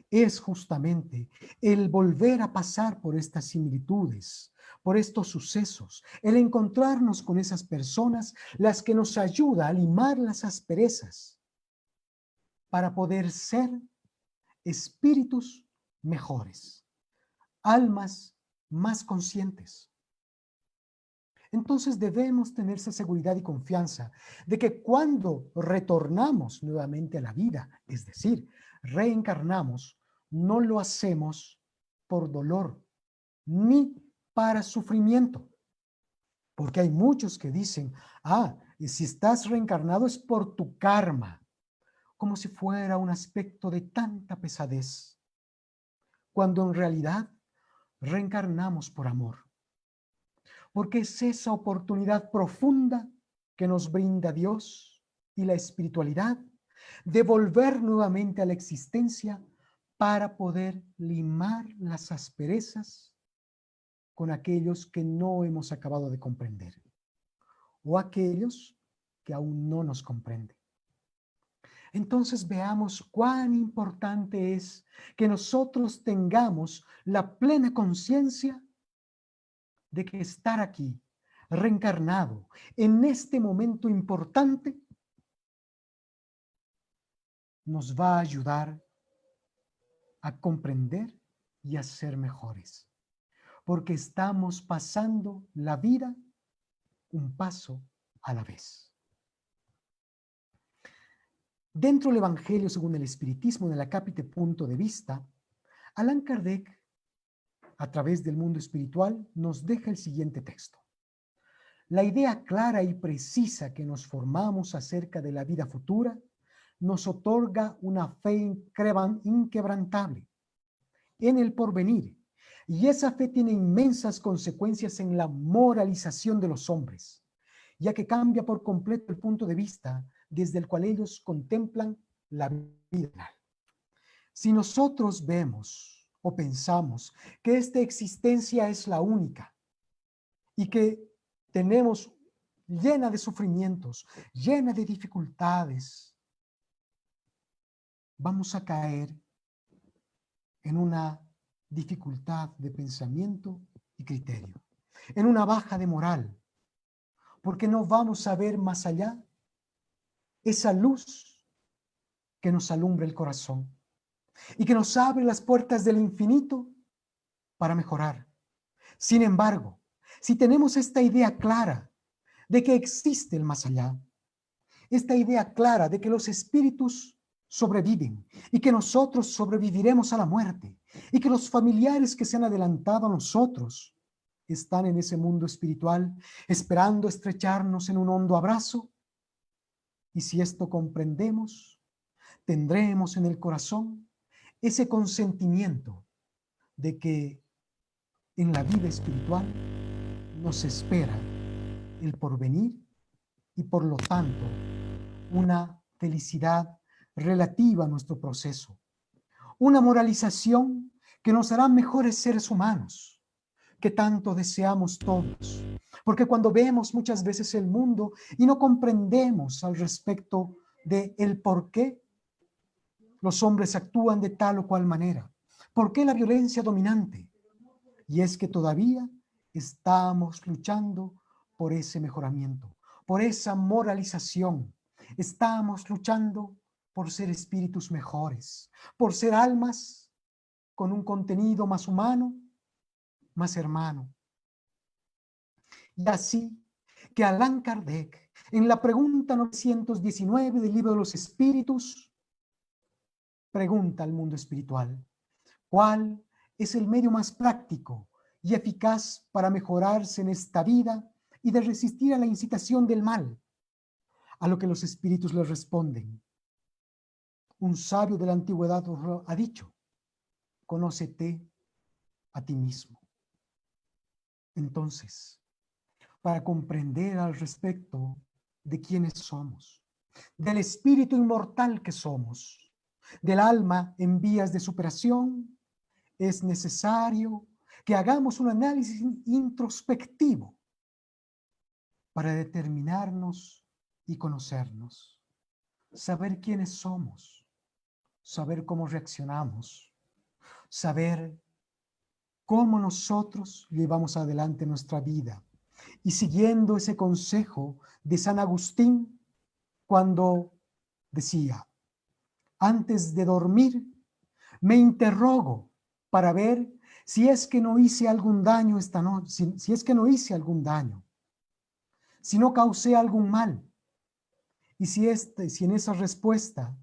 es justamente el volver a pasar por estas similitudes, por estos sucesos, el encontrarnos con esas personas, las que nos ayuda a limar las asperezas para poder ser espíritus mejores, almas más conscientes. Entonces debemos tener esa seguridad y confianza de que cuando retornamos nuevamente a la vida, es decir, reencarnamos, no lo hacemos por dolor ni para sufrimiento. Porque hay muchos que dicen, y si estás reencarnado es por tu karma, como si fuera un aspecto de tanta pesadez, cuando en realidad reencarnamos por amor. Porque es esa oportunidad profunda que nos brinda Dios y la espiritualidad de volver nuevamente a la existencia para poder limar las asperezas con aquellos que no hemos acabado de comprender o aquellos que aún no nos comprenden. Entonces veamos cuán importante es que nosotros tengamos la plena conciencia de que estar aquí, reencarnado, en este momento importante, nos va a ayudar a comprender y a ser mejores. Porque estamos pasando la vida un paso a la vez. Dentro del Evangelio según el Espiritismo, en el acápite Punto de Vista, Allan Kardec, a través del mundo espiritual, nos deja el siguiente texto. La idea clara y precisa que nos formamos acerca de la vida futura nos otorga una fe inquebrantable en el porvenir, y esa fe tiene inmensas consecuencias en la moralización de los hombres, ya que cambia por completo el punto de vista desde el cual ellos contemplan la vida. Si nosotros vemos o pensamos que esta existencia es la única y que tenemos llena de sufrimientos, llena de dificultades, vamos a caer en una dificultad de pensamiento y criterio, en una baja de moral, porque no vamos a ver más allá esa luz que nos alumbra el corazón y que nos abre las puertas del infinito para mejorar. Sin embargo, si tenemos esta idea clara de que existe el más allá, esta idea clara de que los espíritus sobreviven y que nosotros sobreviviremos a la muerte y que los familiares que se han adelantado a nosotros están en ese mundo espiritual esperando estrecharnos en un hondo abrazo, y si esto comprendemos, tendremos en el corazón ese consentimiento de que en la vida espiritual nos espera el porvenir y por lo tanto una felicidad relativa a nuestro proceso, una moralización que nos hará mejores seres humanos, que tanto deseamos todos, porque cuando vemos muchas veces el mundo y no comprendemos al respecto de el por qué los hombres actúan de tal o cual manera, por qué la violencia dominante, y es que todavía estamos luchando por ese mejoramiento, por esa moralización. Estamos luchando por ser espíritus mejores, por ser almas con un contenido más humano, más hermano. Y así que Allan Kardec, en la pregunta 919 del Libro de los Espíritus, pregunta al mundo espiritual, ¿cuál es el medio más práctico y eficaz para mejorarse en esta vida y de resistir a la incitación del mal? A lo que los espíritus les responden. Un sabio de la antigüedad ha dicho, conócete a ti mismo. Entonces, para comprender al respecto de quiénes somos, del espíritu inmortal que somos, del alma en vías de superación, es necesario que hagamos un análisis introspectivo para determinarnos y conocernos, saber quiénes somos, saber cómo reaccionamos, saber cómo nosotros llevamos adelante nuestra vida. Y siguiendo ese consejo de San Agustín, cuando decía, antes de dormir, me interrogo para ver si es que no hice algún daño esta noche, si es que no hice algún daño, si no causé algún mal. Y si en esa respuesta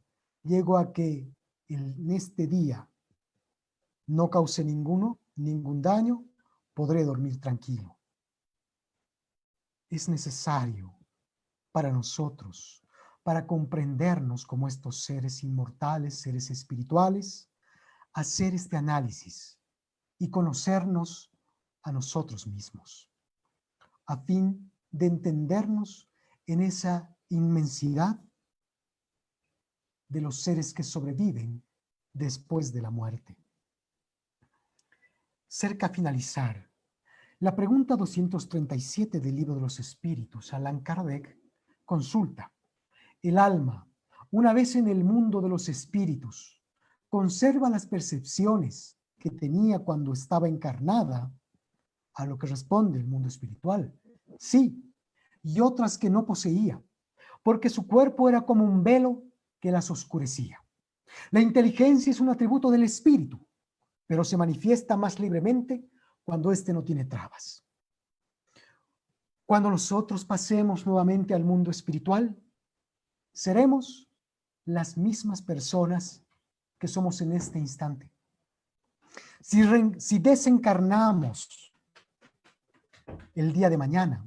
llego a que en este día no causé ningún daño, podré dormir tranquilo. Es necesario para nosotros, para comprendernos como estos seres inmortales, seres espirituales, hacer este análisis y conocernos a nosotros mismos, a fin de entendernos en esa inmensidad de los seres que sobreviven después de la muerte. Cerca a finalizar, la pregunta 237 del Libro de los Espíritus, Allan Kardec consulta: ¿el alma, una vez en el mundo de los espíritus, conserva las percepciones que tenía cuando estaba encarnada? A lo que responde el mundo espiritual: sí, y otras que no poseía, porque su cuerpo era como un velo que las oscurecía. La inteligencia es un atributo del espíritu, pero se manifiesta más libremente cuando éste no tiene trabas. Cuando nosotros pasemos nuevamente al mundo espiritual, seremos las personas que somos en este instante. Si desencarnamos el día de mañana,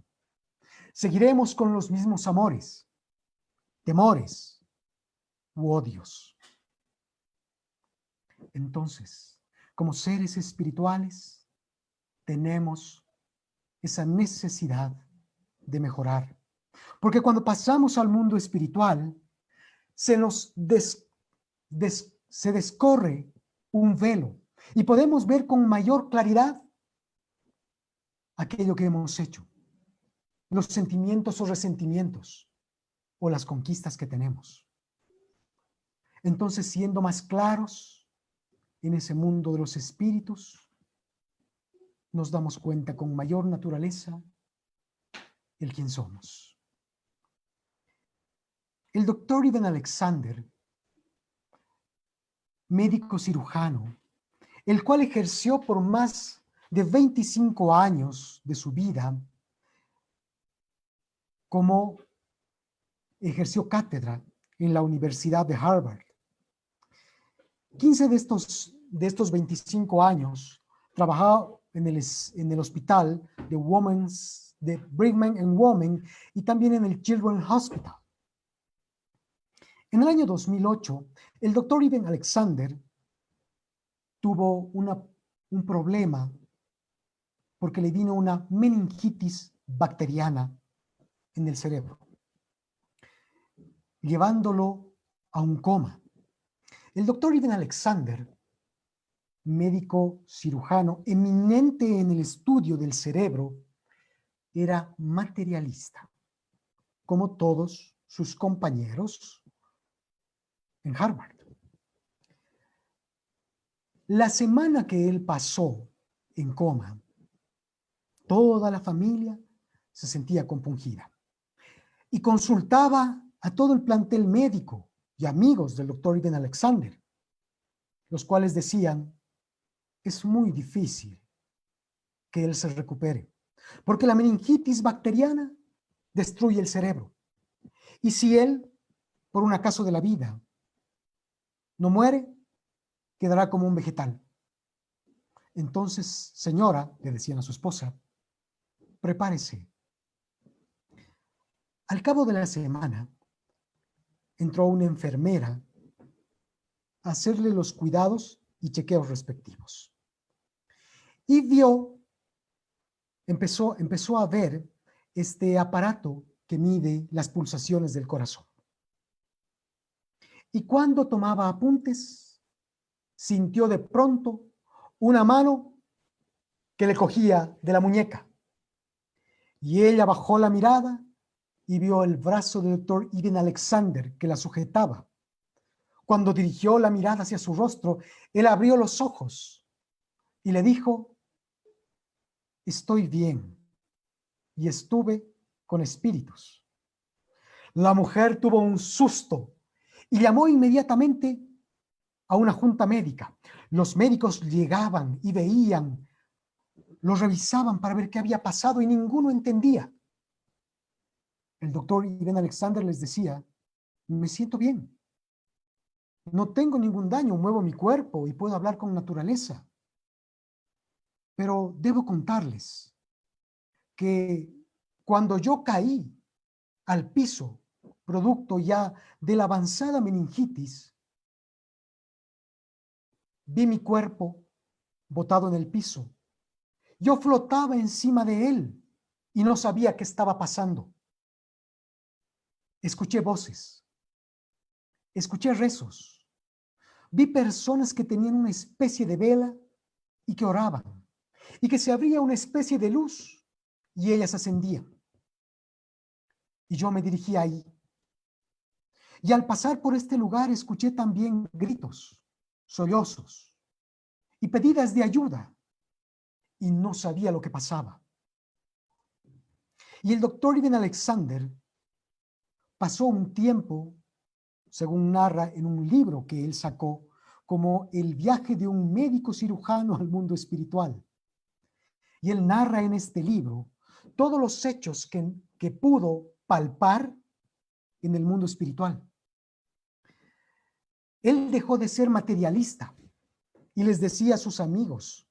seguiremos con los mismos amores, temores u odios. Entonces, como seres espirituales, tenemos esa necesidad de mejorar. Porque cuando pasamos al mundo espiritual, se descorre un velo y podemos ver con mayor claridad aquello que hemos hecho, los sentimientos o resentimientos o las conquistas que tenemos. Entonces, siendo más claros en ese mundo de los espíritus, nos damos cuenta con mayor naturaleza el quién somos. El doctor Eben Alexander, médico cirujano, el cual ejerció por más de 25 años de su vida como ejerció cátedra en la Universidad de Harvard. 15 de estos 25 años trabajó en el hospital de Brigham and Women y también en el Children's Hospital. En el año 2008, el doctor Eben Alexander tuvo un problema porque le vino una meningitis bacteriana en el cerebro, llevándolo a un coma. El doctor Eben Alexander, médico cirujano eminente en el estudio del cerebro, era materialista, como todos sus compañeros en Harvard. La semana que él pasó en coma, toda la familia se sentía compungida y consultaba a todo el plantel médico y amigos del doctor Eben Alexander, los cuales decían: es muy difícil que él se recupere, porque la meningitis bacteriana destruye el cerebro. Y si él, por un acaso de la vida, no muere, quedará como un vegetal. Entonces, señora, le decían a su esposa, prepárese. Al cabo de la semana, entró una enfermera a hacerle los cuidados y chequeos respectivos. Y empezó a ver este aparato que mide las pulsaciones del corazón. Y cuando tomaba apuntes, sintió de pronto una mano que le cogía de la muñeca. Y ella bajó la mirada y vio el brazo del doctor Eben Alexander que la sujetaba, Cuando dirigió la mirada hacia su rostro, él abrió los ojos y le dijo: estoy bien y estuve con espíritus. La mujer tuvo un susto y llamó inmediatamente a una junta médica. Los médicos llegaban y veían, los revisaban para ver qué había pasado y ninguno entendía. El doctor Ibn Alexander les decía: me siento bien. No tengo ningún daño, muevo mi cuerpo y puedo hablar con naturaleza. Pero debo contarles que cuando yo caí al piso, producto ya de la avanzada meningitis, vi mi cuerpo botado en el piso. Yo flotaba encima de él y no sabía qué estaba pasando. Escuché voces, escuché rezos. Vi personas que tenían una especie de vela y que oraban, y que se abría una especie de luz y ellas ascendían. Y yo me dirigí ahí. Y al pasar por este lugar escuché también gritos, sollozos y pedidas de ayuda, y no sabía lo que pasaba. Y el doctor Ibn Alexander pasó un tiempo, según narra en un libro que él sacó, como el viaje de un médico cirujano al mundo espiritual. Y él narra en este libro todos los hechos que pudo palpar en el mundo espiritual. Él dejó de ser materialista y les decía a sus amigos: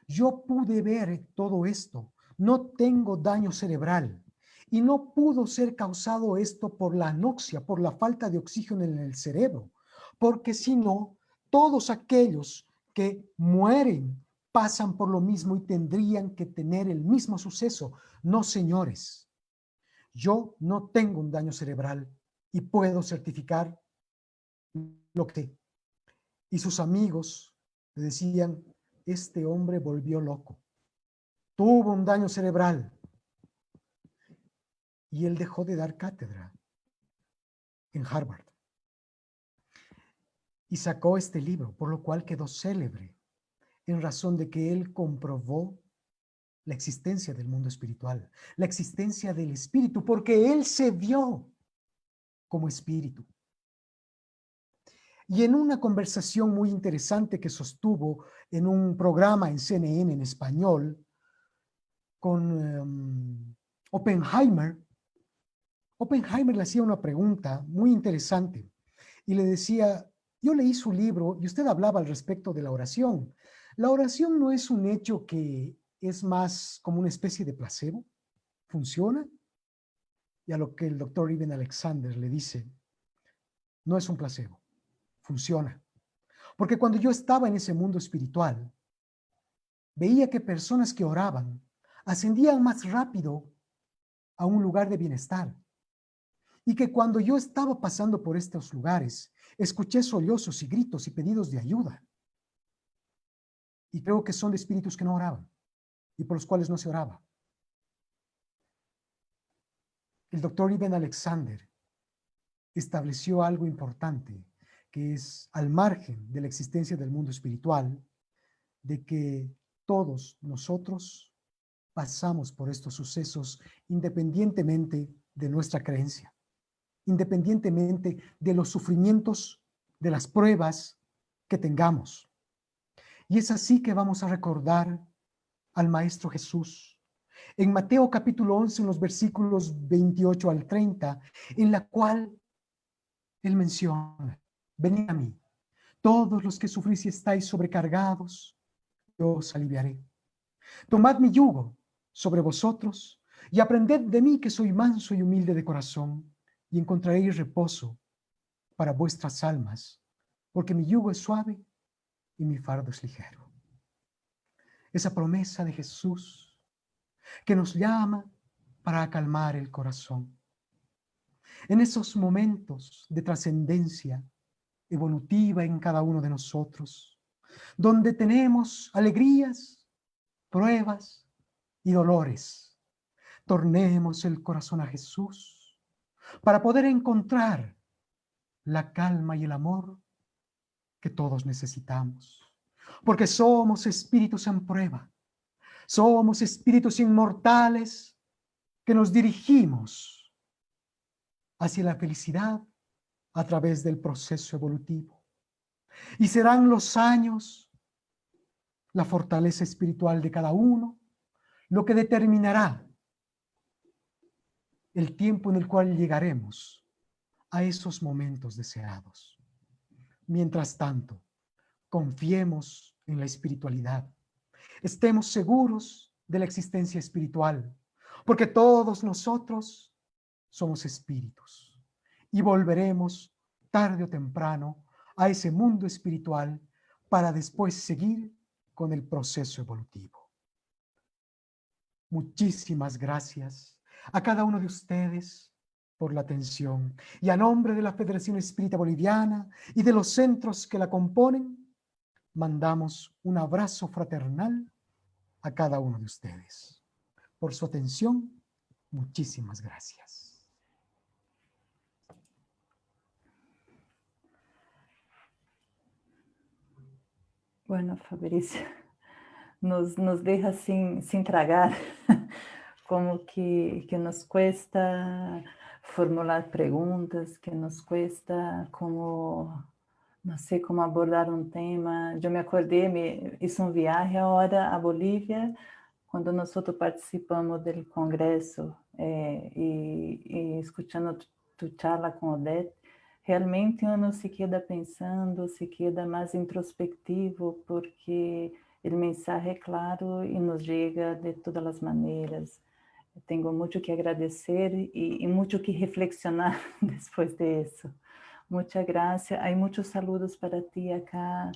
yo pude ver todo esto, no tengo daño cerebral y no pudo ser causado esto por la anoxia, por la falta de oxígeno en el cerebro, porque si no, todos aquellos que mueren pasan por lo mismo y tendrían que tener el mismo suceso. No, señores, yo no tengo un daño cerebral y puedo certificar lo que. Y sus amigos le decían: este hombre volvió loco, tuvo un daño cerebral. Y él dejó de dar cátedra en Harvard. Y sacó este libro, por lo cual quedó célebre, en razón de que él comprobó la existencia del mundo espiritual, la existencia del espíritu, porque él se vio como espíritu. Y en una conversación muy interesante que sostuvo en un programa en CNN en español con Oppenheimer le hacía una pregunta muy interesante y le decía: yo leí su libro y usted hablaba al respecto de la oración. ¿La oración no es un hecho que es más como una especie de placebo? ¿Funciona? Y a lo que el doctor Ibn Alexander le dice: no es un placebo, funciona. Porque cuando yo estaba en ese mundo espiritual, veía que personas que oraban ascendían más rápido a un lugar de bienestar. Y que cuando yo estaba pasando por estos lugares, escuché sollozos y gritos y pedidos de ayuda. Y creo que son de espíritus que no oraban y por los cuales no se oraba. El doctor Ibn Alexander estableció algo importante, que es, al margen de la existencia del mundo espiritual, de que todos nosotros pasamos por estos sucesos independientemente de nuestra creencia, independientemente de los sufrimientos, de las pruebas que tengamos. Y es así que vamos a recordar al Maestro Jesús en Mateo capítulo 11, en los versículos 28 al 30, en la cual él menciona: venid a mí, todos los que sufrís y estáis sobrecargados, yo os aliviaré. Tomad mi yugo sobre vosotros y aprended de mí, que soy manso y humilde de corazón, y encontraréis reposo para vuestras almas, porque mi yugo es suave y mi fardo es ligero. Esa promesa de Jesús que nos llama para calmar el corazón. En esos momentos de trascendencia evolutiva en cada uno de nosotros, donde tenemos alegrías, pruebas y dolores, tornemos el corazón a Jesús para poder encontrar la calma y el amor que todos necesitamos, porque somos espíritus en prueba, somos espíritus inmortales que nos dirigimos hacia la felicidad a través del proceso evolutivo. Y serán los años, la fortaleza espiritual de cada uno, lo que determinará el tiempo en el cual llegaremos a esos momentos deseados. Mientras tanto, confiemos en la espiritualidad. Estemos seguros de la existencia espiritual, porque todos nosotros somos espíritus y volveremos tarde o temprano a ese mundo espiritual para después seguir con el proceso evolutivo. Muchísimas gracias a cada uno de ustedes por la atención, y a nombre de la Federación Espírita Boliviana y de los centros que la componen, mandamos un abrazo fraternal a cada uno de ustedes. Por su atención, muchísimas gracias. Bueno, Fabricio, nos deja sin tragar, como que nos cuesta formular preguntas, que nos cuesta como, no sé, cómo abordar un tema. Yo me acordé, hice un viaje ahora a Bolivia, cuando nosotros participamos del congreso y escuchando tu charla con Odete, realmente uno se queda pensando, se queda más introspectivo, porque el mensaje es claro y nos llega de todas las maneras. Tengo mucho que agradecer y mucho que reflexionar después de eso. Muchas gracias. Hay muchos saludos para ti acá,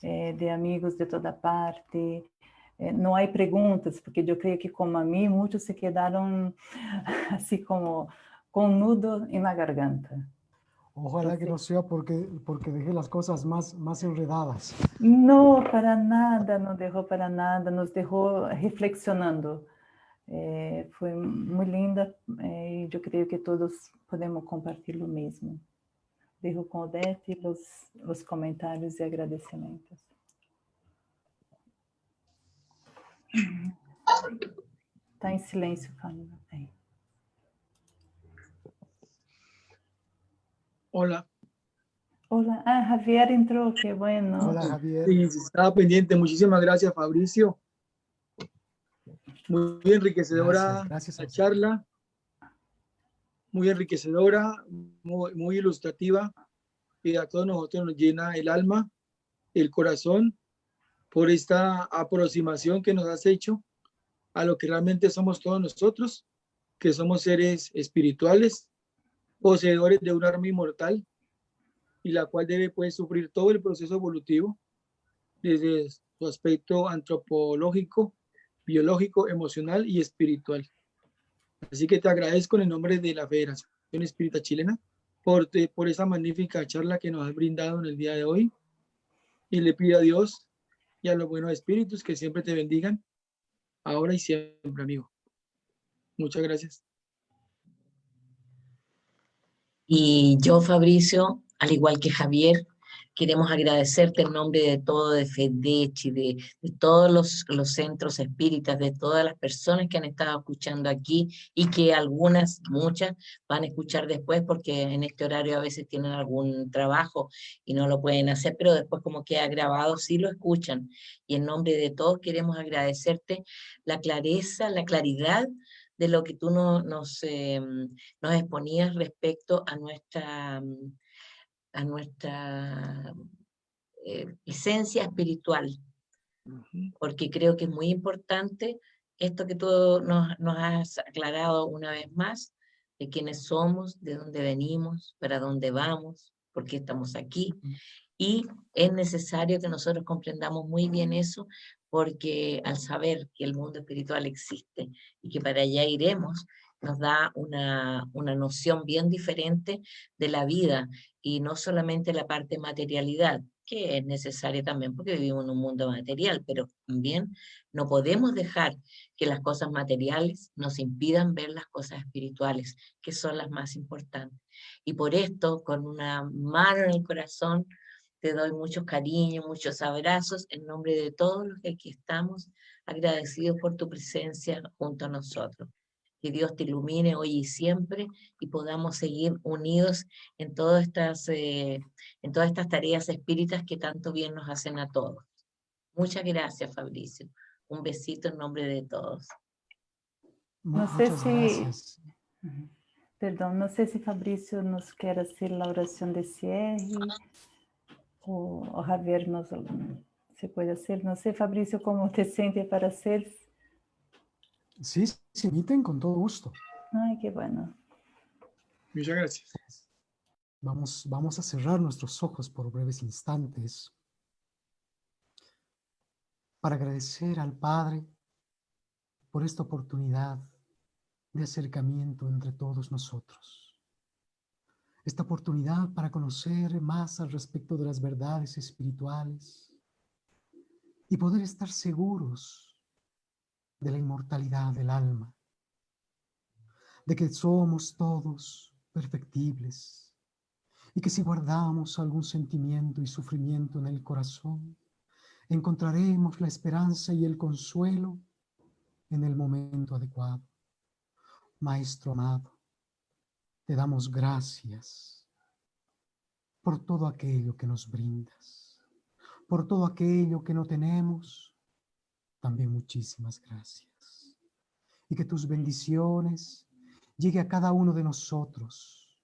de amigos de toda parte. No hay preguntas, porque yo creo que como a mí, muchos se quedaron así como con un nudo en la garganta. Ojalá que no sea porque dejé las cosas más enredadas. No, para nada, no dejó para nada, nos dejó reflexionando. Fue muy linda y yo creo que todos podemos compartir lo mismo. Dejo con Odete los comentarios y agradecimientos. Está en silencio, Camila. Hola. Hola, Javier entró, qué bueno. Hola, Javier. Sí, estaba pendiente. Muchísimas gracias, Fabricio. Muy enriquecedora Gracias la charla. Muy enriquecedora, muy ilustrativa. Y a todos nosotros nos llena el alma, el corazón, por esta aproximación que nos has hecho a lo que realmente somos todos nosotros, que somos seres espirituales, poseedores de un alma inmortal, y la cual debe pues sufrir todo el proceso evolutivo desde su aspecto antropológico, biológico, emocional y espiritual. Así que te agradezco en el nombre de la Federación Espírita Chilena por esa magnífica charla que nos has brindado en el día de hoy, y le pido a Dios y a los buenos espíritus que siempre te bendigan, ahora y siempre, amigo. Muchas gracias. Y yo, Fabricio, al igual que Javier, queremos agradecerte en nombre de todo, de FEDECHI, de todos los centros espíritas, de todas las personas que han estado escuchando aquí y que algunas, muchas, van a escuchar después porque en este horario a veces tienen algún trabajo y no lo pueden hacer, pero después como queda grabado, sí lo escuchan. Y en nombre de todos queremos agradecerte la clareza, la claridad de lo que tú nos exponías respecto a nuestra esencia espiritual, porque creo que es muy importante esto que tú nos has aclarado una vez más, de quiénes somos, de dónde venimos, para dónde vamos, por qué estamos aquí, y es necesario que nosotros comprendamos muy bien eso, porque al saber que el mundo espiritual existe y que para allá iremos, nos da una noción bien diferente de la vida, y no solamente la parte materialidad, que es necesaria también porque vivimos en un mundo material, pero también no podemos dejar que las cosas materiales nos impidan ver las cosas espirituales, que son las más importantes. Y por esto, con una mano en el corazón, Te doy muchos cariños, muchos abrazos en nombre de todos los que aquí estamos, agradecidos por tu presencia junto a nosotros. Que Dios te ilumine hoy y siempre y podamos seguir unidos en todas estas tareas espíritas que tanto bien nos hacen a todos. Muchas gracias, Fabricio. Un besito en nombre de todos. No sé Muchas si, gracias. perdón, no sé si Fabricio nos quiere hacer la oración de cierre o Javier se puede hacer. No sé, Fabricio, cómo te sientes para hacer. Sí, se inviten con todo gusto. Ay, qué bueno. Muchas gracias. Vamos a cerrar nuestros ojos por breves instantes para agradecer al Padre por esta oportunidad de acercamiento entre todos nosotros. Esta oportunidad para conocer más al respecto de las verdades espirituales y poder estar seguros de la inmortalidad del alma, de que somos todos perfectibles y que si guardamos algún sentimiento y sufrimiento en el corazón, encontraremos la esperanza y el consuelo en el momento adecuado. Maestro amado, te damos gracias por todo aquello que nos brindas, por todo aquello que no tenemos, también muchísimas gracias. Y que tus bendiciones llegue a cada uno de nosotros,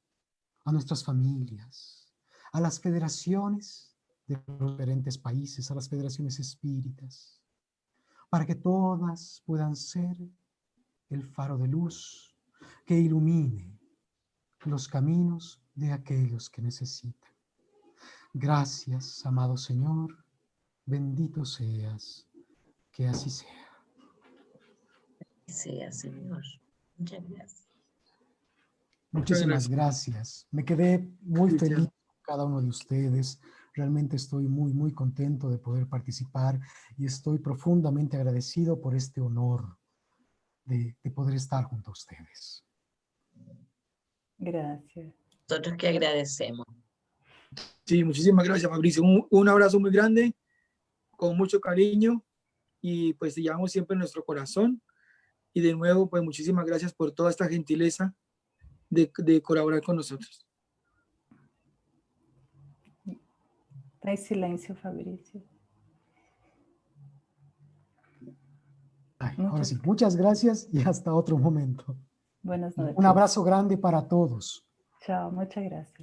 a nuestras familias, a las federaciones de los diferentes países, a las federaciones espíritas, para que todas puedan ser el faro de luz que ilumine los caminos de aquellos que necesitan. Gracias, amado Señor, bendito seas, que así sea. Que sea, Señor. Muchas gracias. Muchísimas gracias. Me quedé muy Cristian. feliz con cada uno de ustedes. Realmente estoy muy contento de poder participar y estoy profundamente agradecido por este honor de poder estar junto a ustedes. Gracias. Nosotros que agradecemos. Sí, muchísimas gracias, Fabricio. Un abrazo muy grande, con mucho cariño, y pues te llevamos siempre en nuestro corazón. Y de nuevo, pues muchísimas gracias por toda esta gentileza de colaborar con nosotros. Está en silencio, Fabricio. Ahora sí, muchas gracias y hasta otro momento. Buenas noches. Un abrazo grande para todos. Chao, muchas gracias.